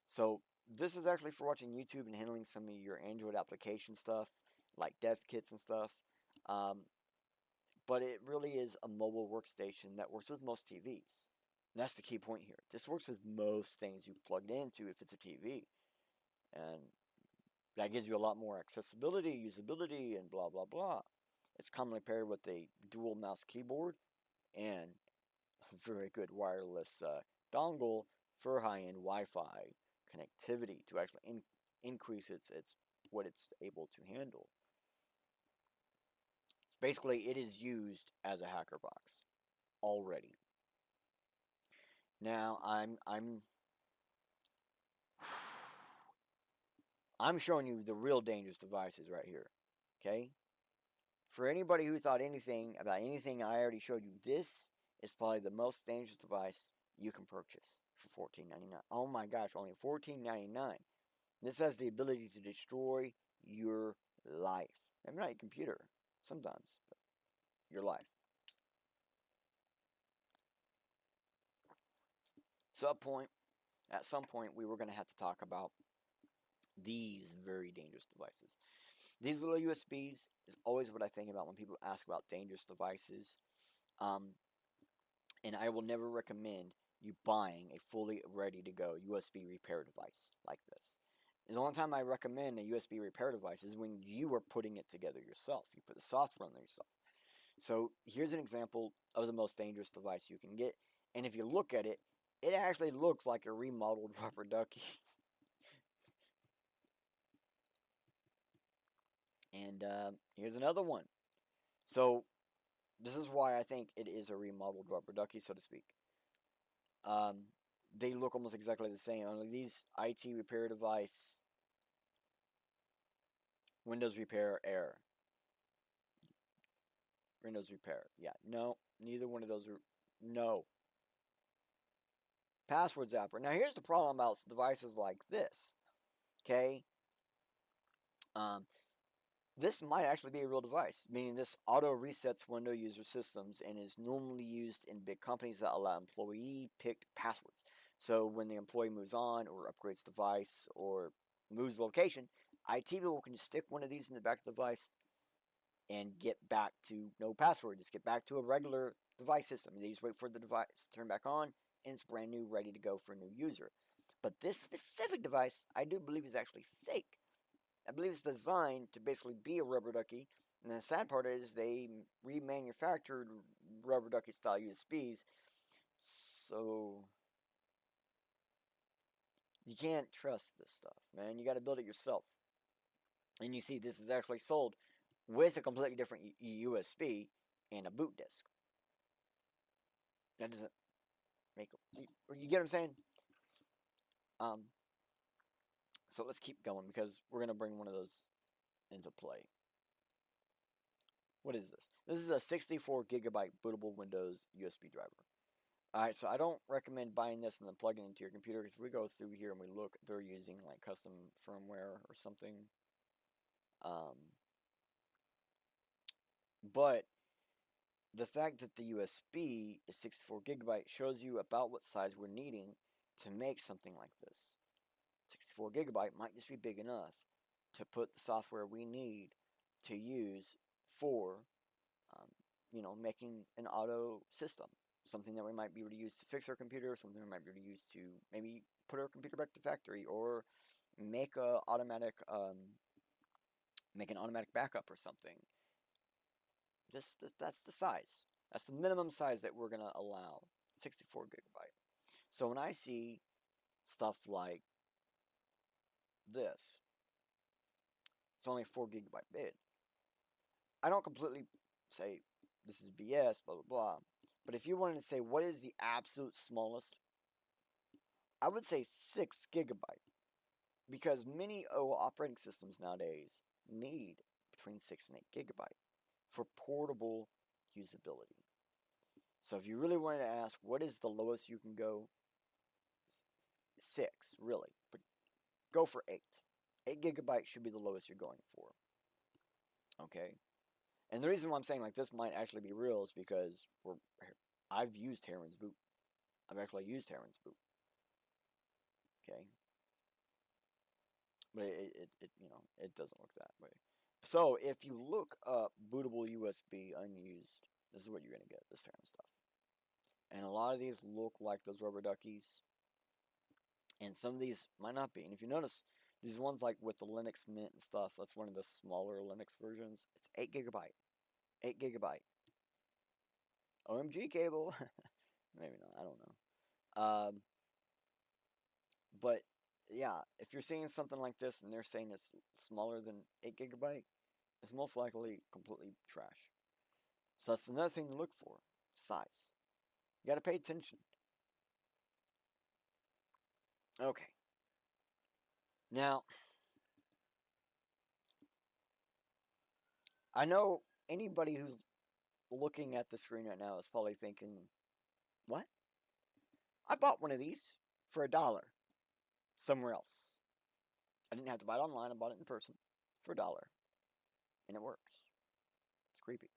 So this is actually for watching YouTube and handling some of your Android application stuff, like dev kits and stuff. But it really is a mobile workstation that works with most TVs. And that's the key point here. This works with most things you plugged into if it's a TV. And that gives you a lot more accessibility, usability, and blah, blah, blah. It's commonly paired with a dual mouse keyboard and a very good wireless dongle for high-end Wi-Fi connectivity to actually increase its what it's able to handle. Basically, it is used as a hacker box already. Now, I'm showing you the real dangerous devices right here. Okay? For anybody who thought anything about anything I already showed you, this is probably the most dangerous device you can purchase for $14.99. Oh my gosh, only $14.99. This has the ability to destroy your life. Maybe not your computer, sometimes, but your life. So at some point, we were going to have to talk about these very dangerous devices. These little USBs is always what I think about when people ask about dangerous devices. And I will never recommend you buying a fully ready-to-go USB repair device like this. And the only time I recommend a USB repair device is when you are putting it together yourself. You put the software on there yourself. So here's an example of the most dangerous device you can get. And if you look at it, it actually looks like a remodeled rubber ducky. And here's another one. So this is why I think it is a remodeled rubber ducky, so to speak. They look almost exactly the same. Only these IT repair device, Windows repair error. Windows repair. Yeah, no, neither one of those are. No. Password zapper. Now here's the problem about devices like this. Okay. This might actually be a real device, meaning this auto resets Windows user systems and is normally used in big companies that allow employee-picked passwords. So when the employee moves on or upgrades device or moves location, IT people can just stick one of these in the back of the device and get back to no password. Just get back to a regular device system. They just wait for the device to turn back on, and it's brand new, ready to go for a new user. But this specific device, I do believe, is actually fake. I believe it's designed to basically be a rubber ducky. And the sad part is they remanufactured rubber ducky style USBs. So you can't trust this stuff, man. You got to build it yourself. And you see, this is actually sold with a completely different USB and a boot disk. That doesn't make you get what I'm saying? So let's keep going because we're gonna bring one of those into play. What is this? This is a 64 gigabyte bootable Windows USB driver. Alright, so I don't recommend buying this and then plugging it into your computer, because if we go through here and we look, they're using like custom firmware or something. But the fact that the USB is 64 gigabyte shows you about what size we're needing to make something like this. 64 gigabyte might just be big enough to put the software we need to use for, making an auto system. Something that we might be able to use to fix our computer, something we might be able to use to maybe put our computer back to factory, or make an automatic backup or something. That's the size. That's the minimum size that we're gonna allow, 64 gigabyte. So when I see stuff like this, it's only 4 gigabyte bit. I don't completely say this is BS, blah blah blah. But if you wanted to say what is the absolute smallest, I would say 6 gigabyte. Because many operating systems nowadays need between 6 and 8 gigabyte for portable usability. So if you really wanted to ask what is the lowest you can go, 6 really, but go for 8. 8 gigabyte should be the lowest you're going for. Okay? And the reason why I'm saying like this might actually be real is because I've used Heron's boot. I've actually used Heron's boot. Okay? But it doesn't look that way. So if you look up bootable USB unused, this is what you're gonna get, this kind of stuff. And a lot of these look like those rubber duckies, and some of these might not be. And if you notice, these ones like with the Linux Mint and stuff, that's one of the smaller Linux versions. It's 8 gigabyte. 8 gigabyte. OMG cable. Maybe not, I don't know. But yeah, if you're seeing something like this and they're saying it's smaller than 8 gigabyte, it's most likely completely trash. So that's another thing to look for, size. You gotta pay attention. Okay. Now, I know anybody who's looking at the screen right now is probably thinking, what? I bought one of these for $1 somewhere else. I didn't have to buy it online, I bought it in person for $1. And it works. It's creepy.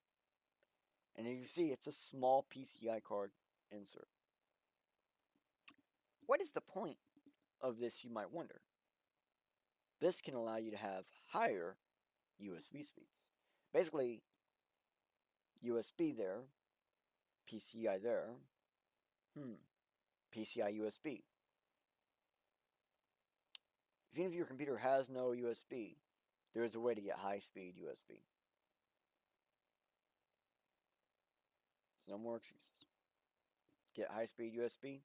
And you see, it's a small PCI card insert. What is the point of this, you might wonder? This can allow you to have higher USB speeds. Basically, USB there, PCI there, PCI USB. Even if your computer has no USB, there is a way to get high-speed USB. There's no more excuses. Get high-speed USB,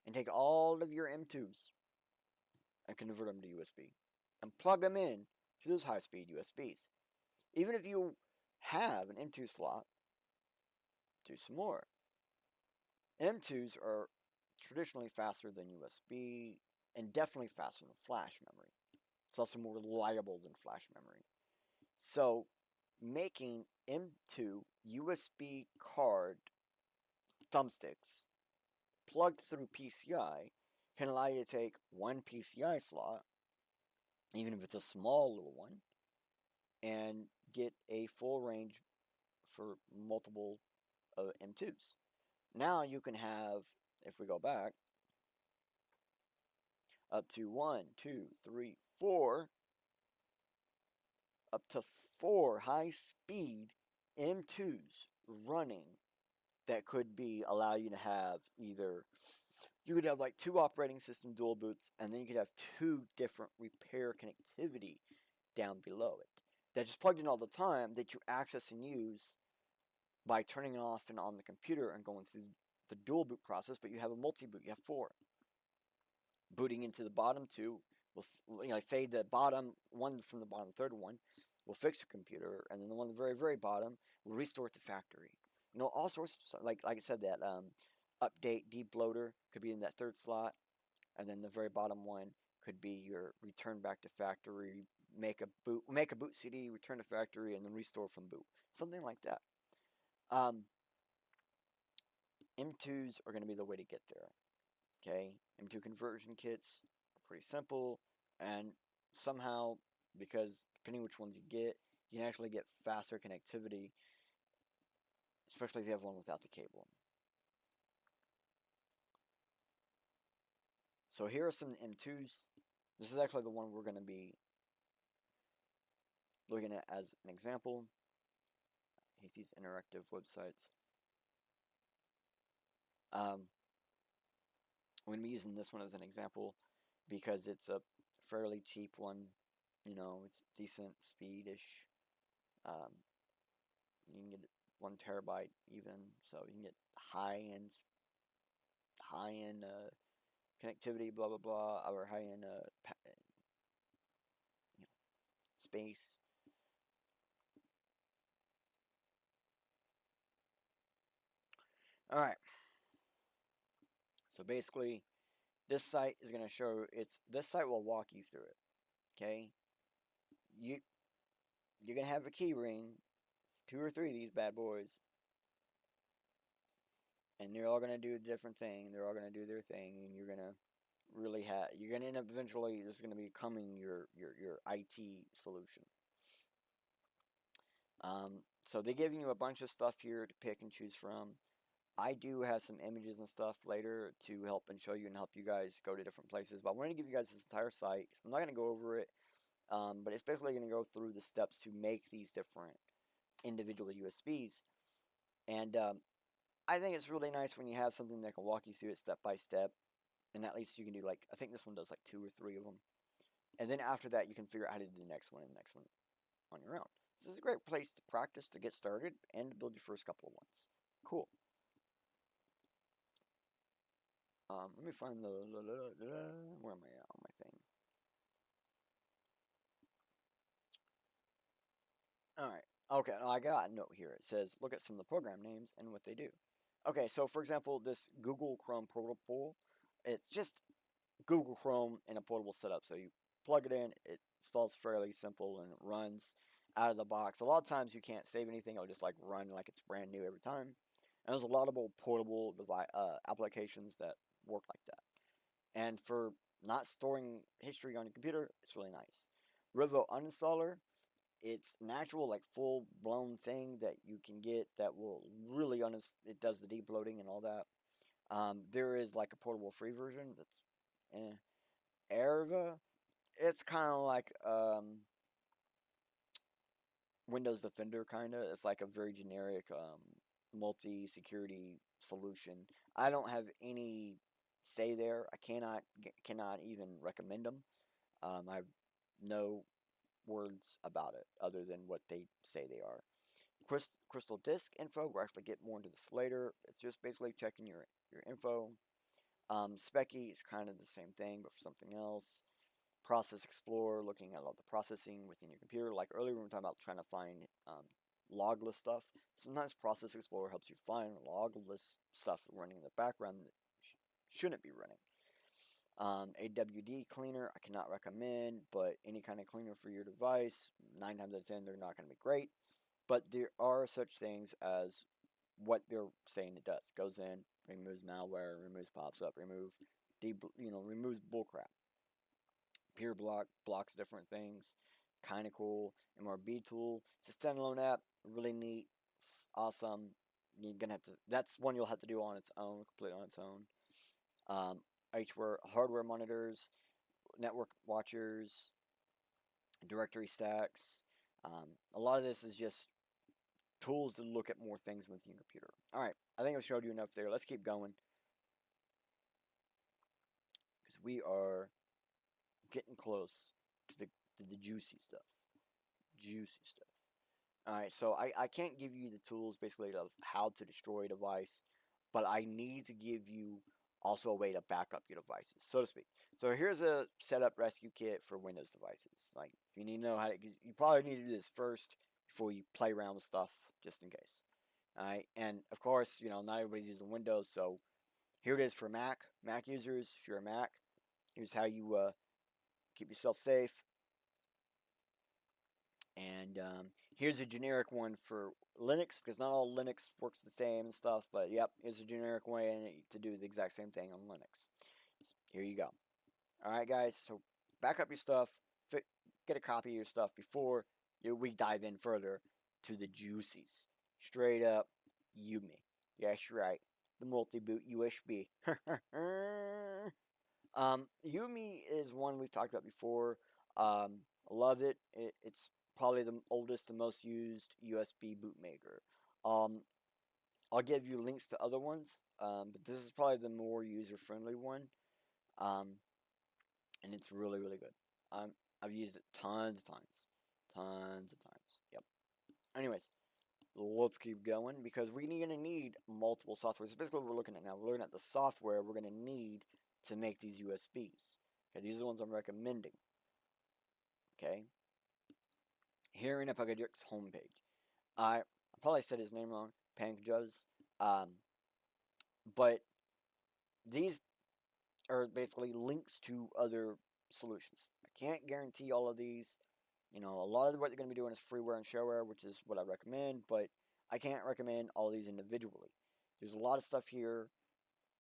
and take all of your M2s and convert them to USB. And plug them in to those high-speed USBs. Even if you have an M2 slot, do some more. M2s are traditionally faster than USB, and definitely faster than flash memory. It's also more reliable than flash memory. So, making M2 USB card thumbsticks plugged through PCI can allow you to take one PCI slot, even if it's a small little one, and get a full range for multiple M2s. Now you can have, if we go back, up to 1, 2, 3, 4, up to 4 high-speed M2s running that could allow you to have either, you could have like 2 operating system dual boots, and then you could have 2 different repair connectivity down below it. That's just plugged in all the time that you access and use by turning it off and on the computer and going through the dual boot process, but you have a multi-boot, you have 4. Booting into the bottom 2 will, say the bottom one from the bottom third one will fix your computer, and then the one at the very, very bottom will restore it to factory. All sorts of stuff. Like I said, that update deep loader could be in that third slot, and then the very bottom one could be your return back to factory, make a boot CD, return to factory, and then restore from boot, something like that. Um, M2s are going to be the way to get there. Okay, M2 conversion kits are pretty simple, and somehow, because depending which ones you get, you can actually get faster connectivity, especially if you have one without the cable. So here are some M2s. This is actually the one we're going to be looking at as an example. I hate these interactive websites. I'm going to be using this one as an example because it's a fairly cheap one. You know, it's decent speedish. Um, you can get 1 terabyte even, so you can get high end connectivity, blah blah blah, or high end you know, space. All right. So basically, this site is going to show this site will walk you through it. Okay, you're going to have a key ring, 2 or 3 of these bad boys, and they're all going to do a different thing. They're all going to do their thing, and you're going to you're going to end up eventually. This is going to be becoming your IT solution. So they give you a bunch of stuff here to pick and choose from. I do have some images and stuff later to help and show you and help you guys go to different places. But I want to give you guys this entire site. I'm not going to go over it, but it's basically going to go through the steps to make these different individual USBs. And I think it's really nice when you have something that can walk you through it step by step. And at least you can do like, I think this one does like 2 or 3 of them. And then after that, you can figure out how to do the next one and the next one on your own. So this is a great place to practice, to get started, and to build your first couple of ones. Cool. Let me find the, where am I at on my thing? Alright, okay, now I got a note here. It says, look at some of the program names and what they do. Okay, so for example, this Google Chrome portable, it's just Google Chrome in a portable setup. So you plug it in, it installs fairly simple, and it runs out of the box. A lot of times you can't save anything, it'll just like run like it's brand new every time. And there's a lot of portable applications that work like that. And for not storing history on your computer, it's really nice. Revo Uninstaller, it's natural, like full blown thing that you can get that will really it does the deep loading and all that. There is like a portable free version that's Erva. It's kind of like Windows Defender, kind of. It's like a very generic multi-security solution. I don't have any say there. I cannot even recommend them. I have no words about it other than what they say they are. Crystal Disk info, we'll actually get more into this later. It's just basically checking your info. Specky is kind of the same thing, but for something else. Process Explorer, looking at all the processing within your computer. Like earlier, we were talking about trying to find logless stuff. Sometimes Process Explorer helps you find logless stuff running in the background that shouldn't be running. AWD cleaner, I cannot recommend, but any kind of cleaner for your device, 9 times out of 10, they're not going to be great. But there are such things as what they're saying it does. Goes in, removes malware, removes pops-up, removes bullcrap. Pure Block blocks different things. Kind of cool. MRB tool. It's a standalone app. Really neat. It's awesome. You're gonna have to. That's one you'll have to do on its own, completely on its own. Hardware monitors, network watchers, directory stacks. A lot of this is just tools to look at more things within your computer. All right, I think I've showed you enough there. Let's keep going because we are getting close to the juicy stuff. Juicy stuff. Alright, so I can't give you the tools basically of how to destroy a device, but I need to give you also a way to back up your devices, so to speak. So here's a setup rescue kit for Windows devices. Like, if you need to know how to, you probably need to do this first before you play around with stuff, just in case. Alright, and of course, not everybody's using Windows, so here it is for Mac users. If you're a Mac, here's how you keep yourself safe. And here's a generic one for Linux, because not all Linux works the same and stuff, but yep, here's a generic way to do the exact same thing on Linux. Here you go. Alright guys, so back up your stuff, get a copy of your stuff before we dive in further to the juicies. Straight up, Yumi. Yes, right. The multi-boot USB. Yumi is one we've talked about before. Love it. It's probably the oldest and most used USB bootmaker. I'll give you links to other ones, but this is probably the more user-friendly one. And it's really, really good. I've used it tons of times. Tons of times. Yep. Anyways, let's keep going, because we're going to need multiple software. It's basically what we're looking at now. We're looking at the software we're going to need to make these USBs. Okay, these are the ones I'm recommending. Okay. Here in Epic.js homepage. I probably said his name wrong. Pankjuz. But these are basically links to other solutions. I can't guarantee all of these. You know, a lot of what they're going to be doing is freeware and shareware, which is what I recommend, but I can't recommend all these individually. There's a lot of stuff here.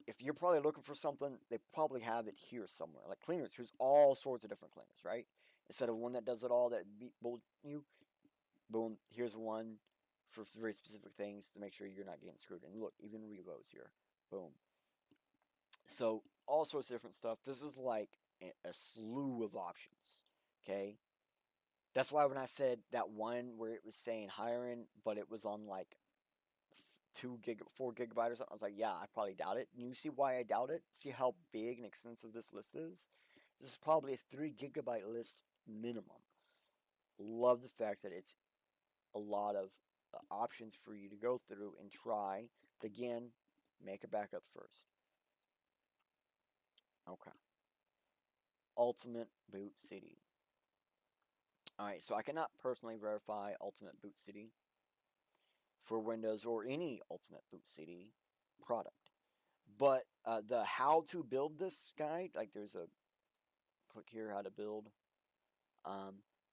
If you're probably looking for something, they probably have it here somewhere. Like cleaners, there's all sorts of different cleaners, right? Instead of one that does it all that will you, boom, here's one for very specific things to make sure you're not getting screwed. And look, even Revo's here. Boom. So, all sorts of different stuff. This is like a slew of options, okay? That's why when I said that one where it was saying hiring, but it was on like 4 gigabyte or something, I was like, yeah, I probably doubt it. And you see why I doubt it? See how big and extensive this list is? This is probably a 3 gigabyte list minimum. Love the fact that it's a lot of options for you to go through and try. But again, make a backup first. Okay. Ultimate Boot CD. Alright, so I cannot personally verify Ultimate Boot CD for Windows or any Ultimate Boot CD product. But the how to build this guide, like there's a click here how to build,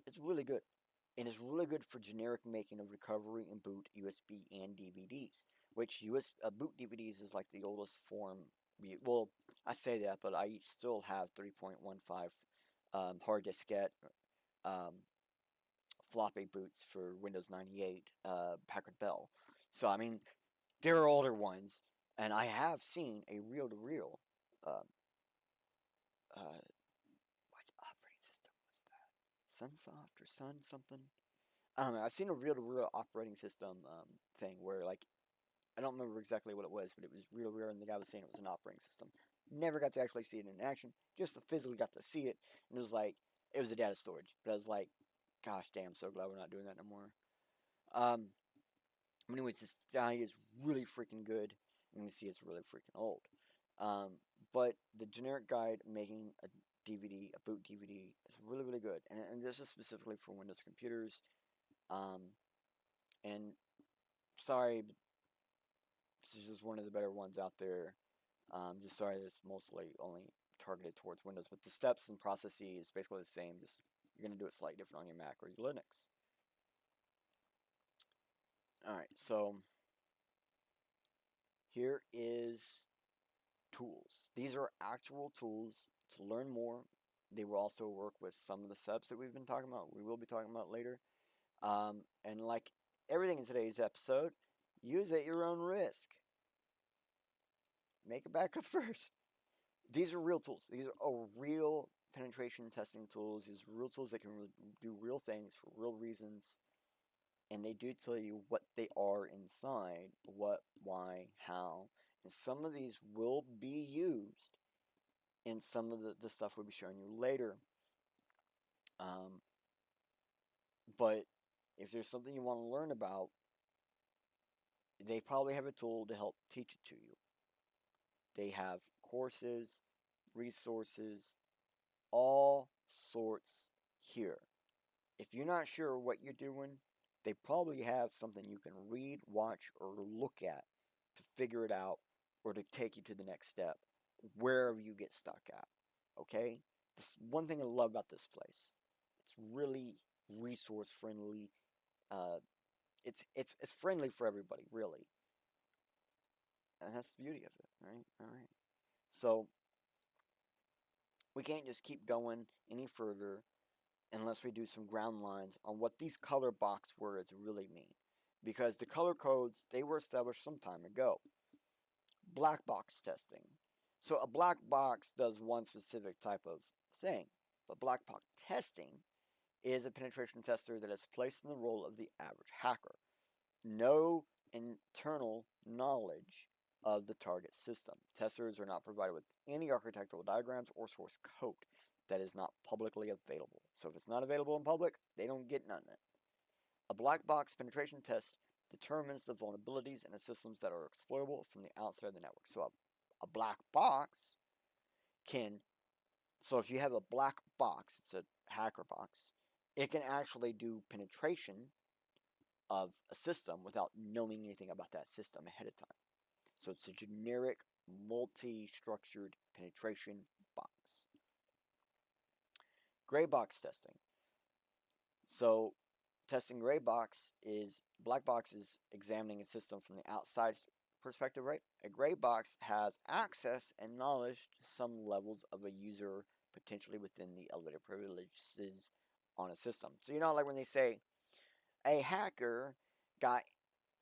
it's really good. And it's really good for generic making of recovery and boot USB and DVDs, which boot DVDs is like the oldest form. Well, I say that, but I still have 3.15 hard diskette floppy boots for Windows 98 Packard Bell. So, I mean, there are older ones, and I have seen a reel-to-reel, what operating system was that? Sunsoft or Sun something? I don't know. I've seen a reel-to-reel operating system thing where, like, I don't remember exactly what it was, but it was reel-to-reel, and the guy was saying it was an operating system. Never got to actually see it in action, just physically got to see it, and it was like, it was a data storage. But I was like, gosh damn, so glad we're not doing that no more. Anyways, this guy is really freaking good. And you can see it's really freaking old. But the generic guide making a DVD, a boot DVD, is really, really good. And this is specifically for Windows computers. And sorry, this is just one of the better ones out there. Just sorry that it's mostly only targeted towards Windows. But the steps and processes is basically the same. Just you're going to do it slightly different on your Mac or your Linux. Alright, so here is tools. These are actual tools to learn more. They will also work with some of the steps that we've been talking about. We will be talking about later. And like everything in today's episode, use at your own risk. Make a backup first. These are real tools. These are real penetration testing tools. These are real tools that can do real things for real reasons. And they do tell you what they are inside, what, why, how. And some of these will be used in some of the stuff we'll be showing you later. But if there's something you want to learn about, they probably have a tool to help teach it to you. They have courses, resources, all sorts here. If you're not sure what you're doing, they probably have something you can read, watch, or look at to figure it out or to take you to the next step, wherever you get stuck at. Okay? This one thing I love about this place. It's really resource friendly. Uh, it's friendly for everybody, really, and that's the beauty of it, right? All right. So we can't just keep going any further unless we do some ground lines on what these color box words really mean, because the color codes they were established some time ago. Black box testing. So a black box does one specific type of thing, but black box testing is a penetration tester that is placed in the role of the average hacker. No internal knowledge of the target system. Testers are not provided with any architectural diagrams or source code that is not publicly available. So if it's not available in public, they don't get none of it. A black box penetration test determines the vulnerabilities in the systems that are exploitable from the outside of the network. So a black box can, so if you have a black box, it's a hacker box, it can actually do penetration of a system without knowing anything about that system ahead of time. So it's a generic, multi-structured penetration box. Gray box testing. So testing gray box is black box is examining a system from the outside perspective, right? A gray box has access and knowledge to some levels of a user potentially within the elevated privileges on a system. So like when they say a hacker got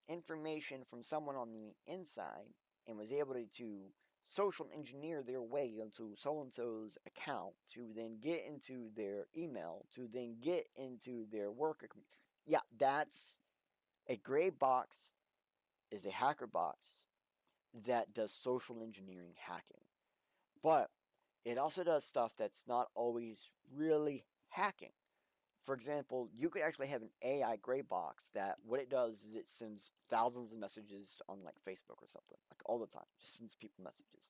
information from someone on the inside and was able to social engineer their way into so-and-so's account to then get into their email, to then get into their work. Yeah, that's a gray box is a hacker box that does social engineering hacking. But it also does stuff that's not always really hacking. For example, you could actually have an AI gray box that what it does is it sends thousands of messages on like Facebook or something, like all the time, just sends people messages.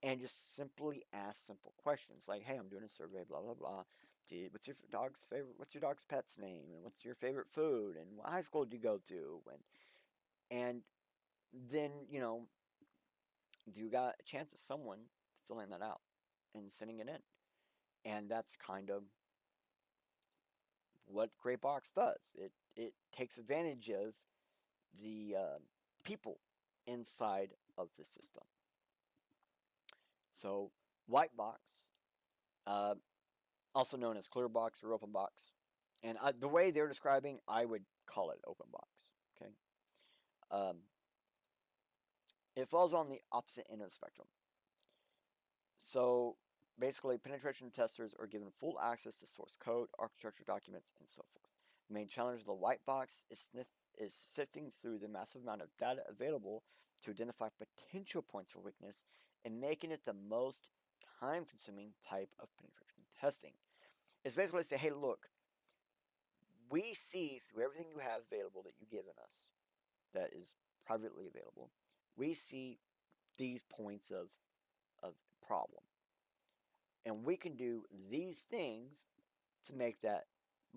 And just simply ask simple questions like, hey, I'm doing a survey, blah, blah, blah. What's your dog's pet's name? And what's your favorite food? And what high school did you go to? And then, you got a chance of someone filling that out and sending it in. And that's kind of what Gray Box does. It takes advantage of the people inside of the system. So white box, also known as clear box or open box, and the way they're describing, I would call it open box. Okay, it falls on the opposite end of the spectrum. So basically, penetration testers are given full access to source code, architecture documents, and so forth. The main challenge of the white box is sifting through the massive amount of data available to identify potential points for weakness and making it the most time-consuming type of penetration testing. It's basically say, hey, look, we see through everything you have available that you've given us that is privately available, we see these points of problem. And we can do these things to make that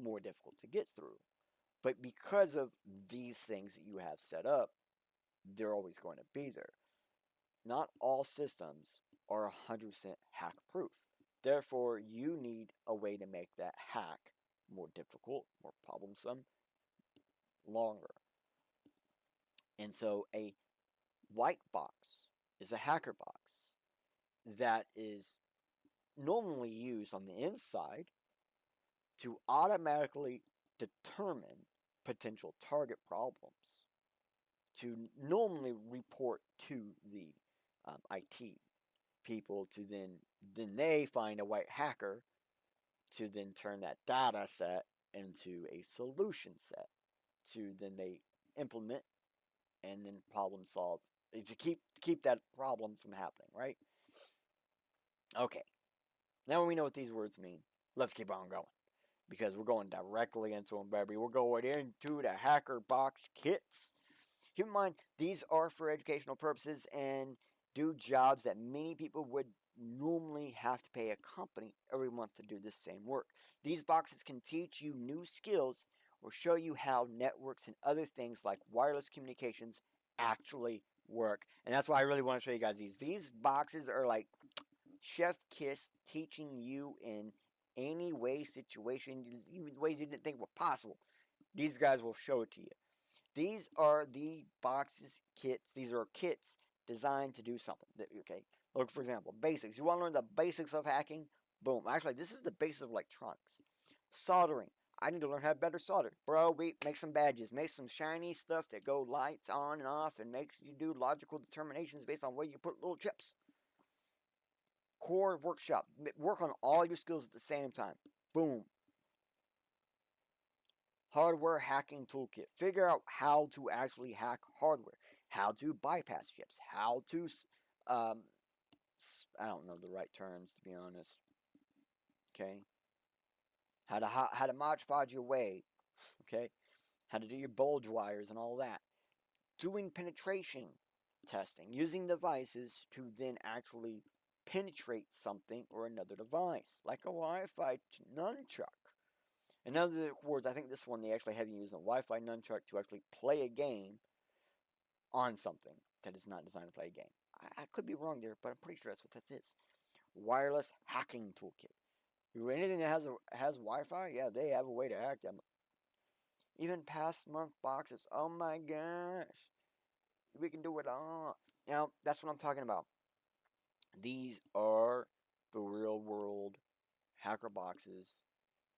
more difficult to get through. But because of these things that you have set up, they're always going to be there. Not all systems are 100% hack proof. Therefore, you need a way to make that hack more difficult, more problemsome, longer. And so a white box is a hacker box that is normally used on the inside to automatically determine potential target problems, to normally report to the IT people, to then they find a white hacker to then turn that data set into a solution set, to then they implement and then problem solve to keep that problem from happening, right? Okay, now we know what these words mean. Let's keep on going, because we're going directly into them, baby. We're going into the hacker box kits. Keep in mind, these are for educational purposes and do jobs that many people would normally have to pay a company every month to do the same work. These boxes can teach you new skills or show you how networks and other things like wireless communications actually work. And that's why I really want to show you guys these. These boxes are like Chef Kiss teaching you in any way, situation, even ways you didn't think were possible. These guys will show it to you. These are the boxes, kits. These are kits designed to do something. Okay, look, for example, basics. You want to learn the basics of hacking? Boom. Actually, this is the basics of electronics. Soldering. I need to learn how to better solder. Bro, we make some badges. Make some shiny stuff that go lights on and off and makes you do logical determinations based on where you put little chips. Core workshop. Work on all your skills at the same time. Boom. Hardware hacking toolkit. Figure out how to actually hack hardware. How to bypass chips. How to, um, I don't know the right terms, to be honest. Okay. How to Mod Podge your way. Okay. How to do your bulge wires and all that. Doing penetration testing. Using devices to then actually penetrate something or another device. Like a Wi-Fi nunchuck. In other words, I think this one they actually have you use a Wi-Fi nunchuck to actually play a game on something that is not designed to play a game. I could be wrong there, but I'm pretty sure that's what that is. Wireless hacking toolkit. Anything that has Wi-Fi, yeah, they have a way to hack them. Even past month boxes. Oh my gosh, we can do it all. Now that's what I'm talking about. These are the real world hacker boxes.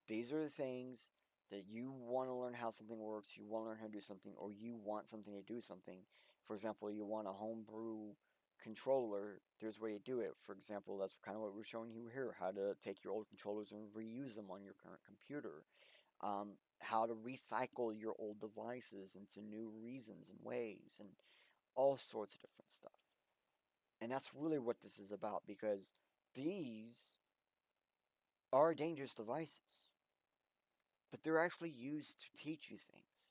These are the things that you want to learn how something works, you want to learn how to do something, or you want something to do something. For example, you want a homebrew controller, there's a way to do it. For example, that's kind of what we're showing you here, how to take your old controllers and reuse them on your current computer. How to recycle your old devices into new reasons and ways, and all sorts of different stuff. And that's really what this is about, because these are dangerous devices. But they're actually used to teach you things,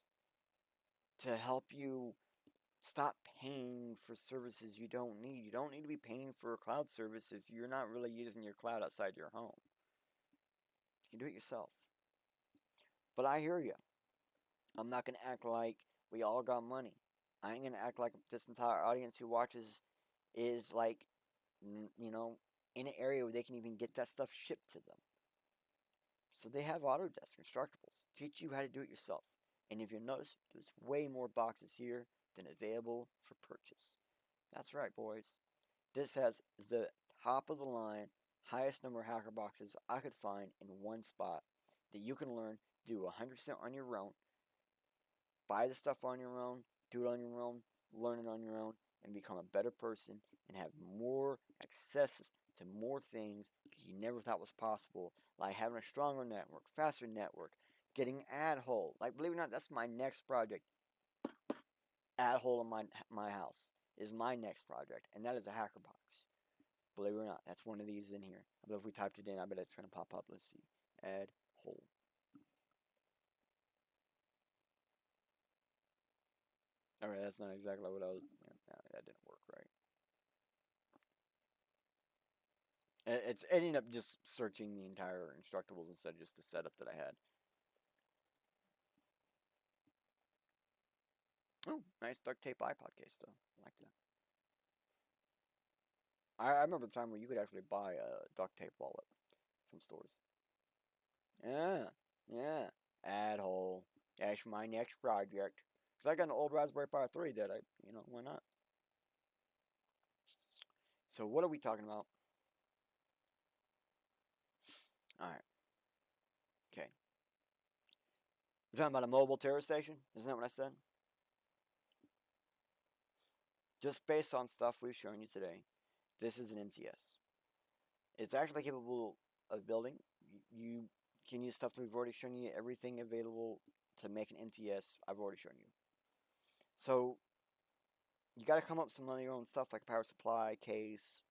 to help you stop paying for services you don't need. You don't need to be paying for a cloud service if you're not really using your cloud outside your home. You can do it yourself. But I hear you. I'm not going to act like we all got money. I ain't going to act like this entire audience who watches is like, you know, in an area where they can even get that stuff shipped to them. So they have Autodesk Instructables. Teach you how to do it yourself. And if you notice, there's way more boxes here than available for purchase. That's right, boys. This has the top of the line, highest number of hacker boxes I could find in one spot that you can learn, do 100% on your own, buy the stuff on your own, do it on your own, learn it on your own, and become a better person and have more access to more things you never thought was possible, like having a stronger network, faster network, getting ad hole. Like, believe it or not, that's my next project. Ad hole in my house is my next project, and that is a hacker box. Believe it or not, that's one of these in here. But if we typed it in, I bet it's going to pop up. Let's see. Ad hole. Alright, that's not exactly what I was... Yeah, that didn't work right. It's ending up just searching the entire Instructables instead of just the setup that I had. Oh, nice duct tape iPod case, though. I like that. I remember the time where you could actually buy a duct tape wallet from stores. Yeah, yeah. Ad hole. That's my next project. Because I got an old Raspberry Pi 3 that why not? So what are we talking about? Alright. Okay. We're talking about a mobile terror station? Isn't that what I said? Just based on stuff we've shown you today, this is an MTS. It's actually capable of building. You can use stuff that we've already shown you. Everything available to make an MTS, I've already shown you. So, you got to come up with some of your own stuff, like power supply, case,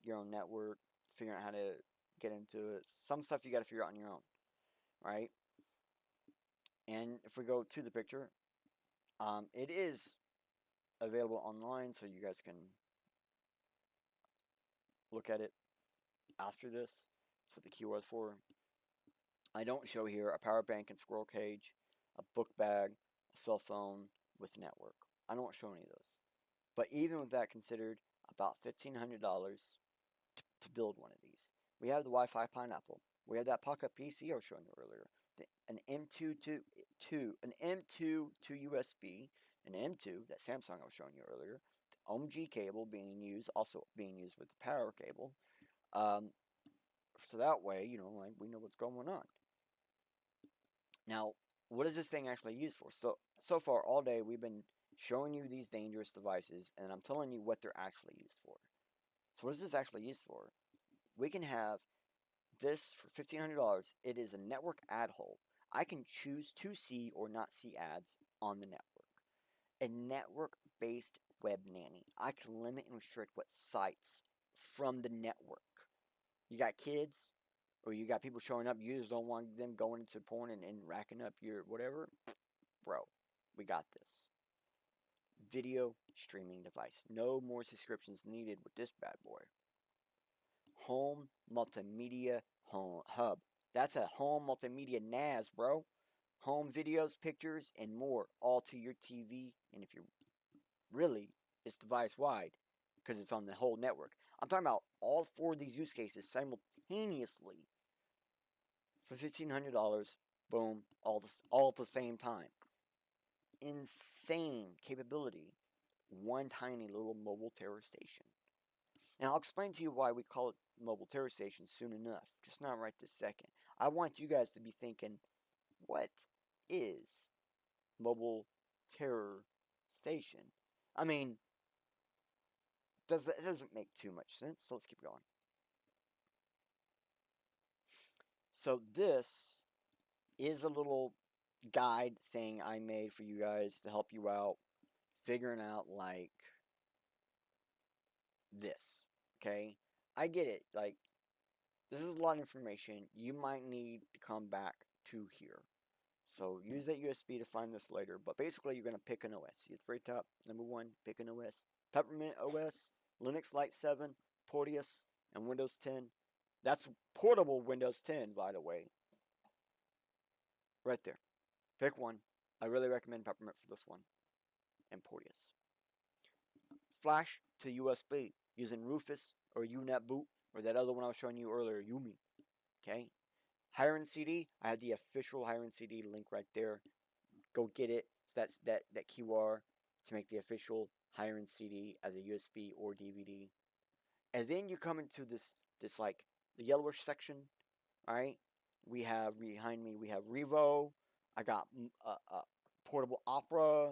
your own network, figuring out how to get into it. Some stuff you got to figure out on your own, right? And if we go to the picture, it is available online, so you guys can look at it after this. That's what the key was for. I don't show here a power bank and squirrel cage, a book bag, a cell phone with network. I don't show any of those. But even with that considered, about $1,500 to build one of these. We have the Wi-Fi Pineapple. We have that Pocket PC I was showing you earlier. An M2 an M2 to USB, an M2 that Samsung I was showing you earlier. The OMG cable also being used with the power cable. So that way, like we know what's going on. Now, what is this thing actually used for? So far all day we've been showing you these dangerous devices, and I'm telling you what they're actually used for. So what is this actually used for? We can have this for $1,500. It is a network ad hole. I can choose to see or not see ads on the network. A network-based web nanny. I can limit and restrict what sites from the network. You got kids, or you got people showing up, you just don't want them going into porn and racking up your whatever. Bro, we got this. Video streaming device. No more subscriptions needed with this bad boy. Home multimedia hub. That's a home multimedia NAS, bro. Home videos, pictures, and more, all to your TV. And if you're really, it's device wide because it's on the whole network. I'm talking about all 4 of these use cases simultaneously for $1,500. Boom, all at the same time. Insane capability. One tiny little mobile terror station. And I'll explain to you why we call it mobile terror station soon enough. Just not right this second. I want you guys to be thinking, what is mobile terror station? I mean, it doesn't make too much sense, so let's keep going. So this is a little guide thing I made for you guys to help you out figuring out like this. Okay? I get it. Like, this is a lot of information. You might need to come back to here. So use that USB to find this later. But basically, you're going to pick an OS. See at the very top, number 1, pick an OS. Peppermint OS, Linux Lite 7, Porteous, and Windows 10. That's portable Windows 10, by the way. Right there. Pick one. I really recommend Peppermint for this one. And Porteous. Flash to USB using Rufus or UNet Boot or that other one I was showing you earlier, Yumi. Okay? Hiring CD, I have the official Hiring CD link right there. Go get it. So that's that QR to make the official Hiring CD as a USB or DVD. And then you come into this like the yellowish section. All right. We have behind me. We have Revo. I got portable Opera.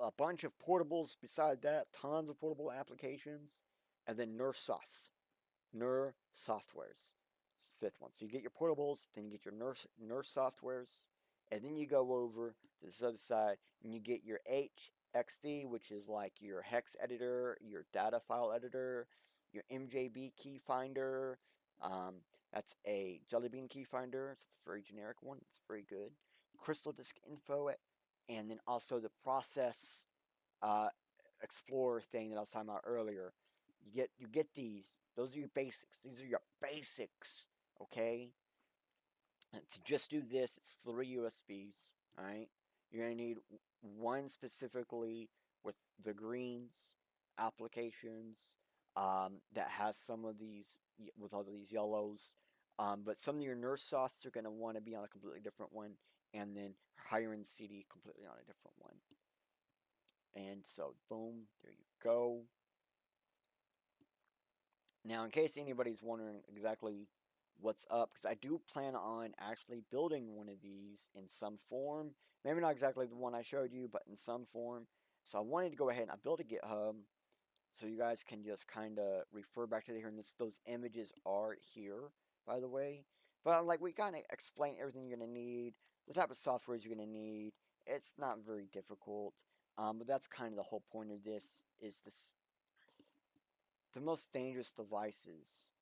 A bunch of portables. Beside that, tons of portable applications, and then Softwares. It's the 5th one. So you get your portables, then you get your Nurse Softwares, and then you go over to this other side and you get your HXD, which is like your hex editor, your data file editor, your MJB key finder. That's a Jelly Bean key finder. It's a very generic one. It's very good. Crystal Disk Info, and then also the Process Explorer thing that I was talking about earlier. You get these. Those are your basics. These are your basics. Okay. And to just do this, it's 3 USBs. All right. You're gonna need one specifically with the greens applications that has some of these with all of these yellows. But some of your Nurse Softs are gonna want to be on a completely different one, and then Hiring CD completely on a different one. And so, boom, there you go. Now, in case anybody's wondering exactly what's up, because I do plan on actually building one of these in some form. Maybe not exactly the one I showed you, but in some form. So I wanted to go ahead and I built a GitHub so you guys can just kind of refer back to here. And those images are here, by the way. But like we kind of explain everything you're going to need, the type of softwares you're going to need. It's not very difficult. But that's kind of the whole point of this, is the most dangerous devices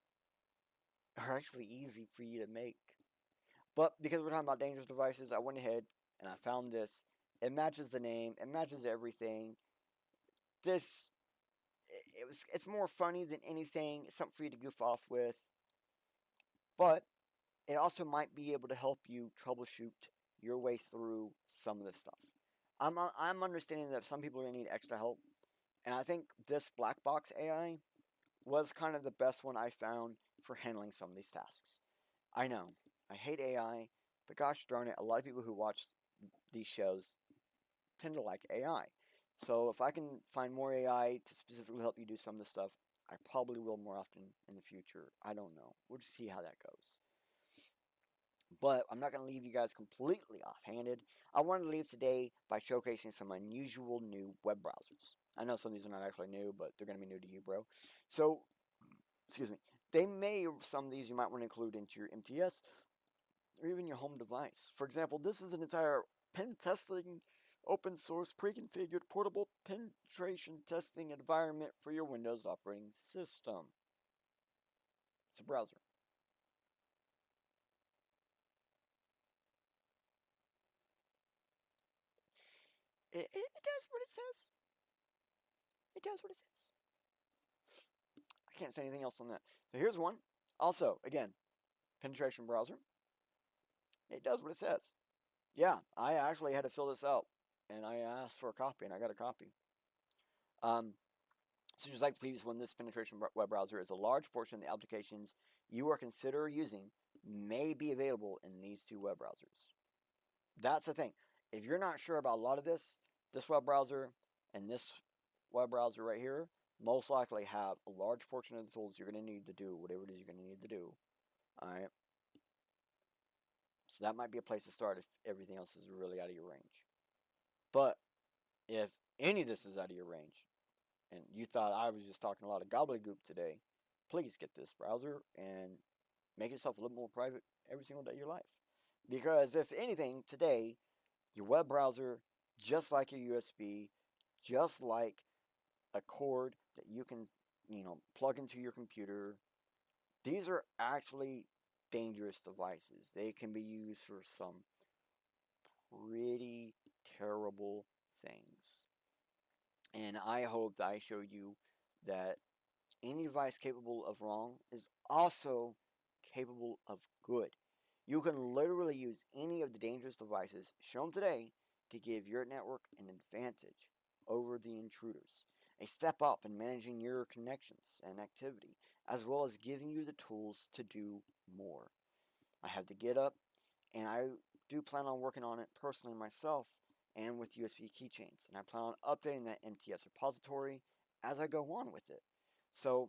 are actually easy for you to make. But because we're talking about dangerous devices, I went ahead and I found this. It matches the name. It matches everything. It's more funny than anything. It's something for you to goof off with. But it also might be able to help you troubleshoot your way through some of this stuff. I'm understanding that some people are going to need extra help. And I think this black box AI was kind of the best one I found for handling some of these tasks. I know, I hate AI, but gosh darn it, a lot of people who watch these shows tend to like AI. So if I can find more AI to specifically help you do some of the stuff, I probably will more often in the future. I don't know. We'll just see how that goes. But I'm not going to leave you guys completely offhanded. I wanted to leave today by showcasing some unusual new web browsers. I know some of these are not actually new, but they're going to be new to you, bro. So, excuse me. Some of these you might want to include into your MTS or even your home device. For example, this is an entire pen testing, open source, pre-configured, portable penetration testing environment for your Windows operating system. It's a browser. It does what it says. It does what it says. I can't say anything else on that. So here's one. Also, again, penetration browser. It does what it says. Yeah, I actually had to fill this out, and I asked for a copy, and I got a copy. Um, so just like the previous one, this penetration web browser is a large portion of the applications you are consider using may be available in these two web browsers. That's the thing. If you're not sure about a lot of this web browser and this web browser right here most likely have a large portion of the tools you're going to need to do whatever it is you're going to need to do. Alright? So that might be a place to start if everything else is really out of your range. But if any of this is out of your range, and you thought I was just talking a lot of gobbledygook today, please get this browser and make yourself a little more private every single day of your life. Because if anything, today, your web browser, just like your USB, just like a cord that you can, plug into your computer, these are actually dangerous devices. They can be used for some pretty terrible things. And I hope that I showed you that any device capable of wrong is also capable of good. You can literally use any of the dangerous devices shown today to give your network an advantage over the intruders. A step up in managing your connections and activity, as well as giving you the tools to do more. I have the GitHub, and I do plan on working on it personally myself and with USB keychains. And I plan on updating that MTS repository as I go on with it. So,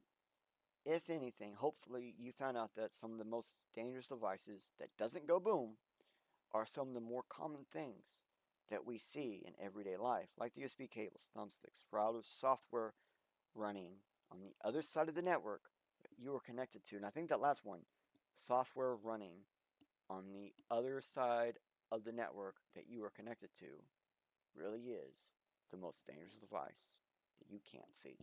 if anything, hopefully you found out that some of the most dangerous devices that doesn't go boom are some of the more common things that we see in everyday life, like the USB cables, thumbsticks, routers, software running on the other side of the network that you are connected to. And I think that last one, software running on the other side of the network that you are connected to, really is the most dangerous device that you can't see.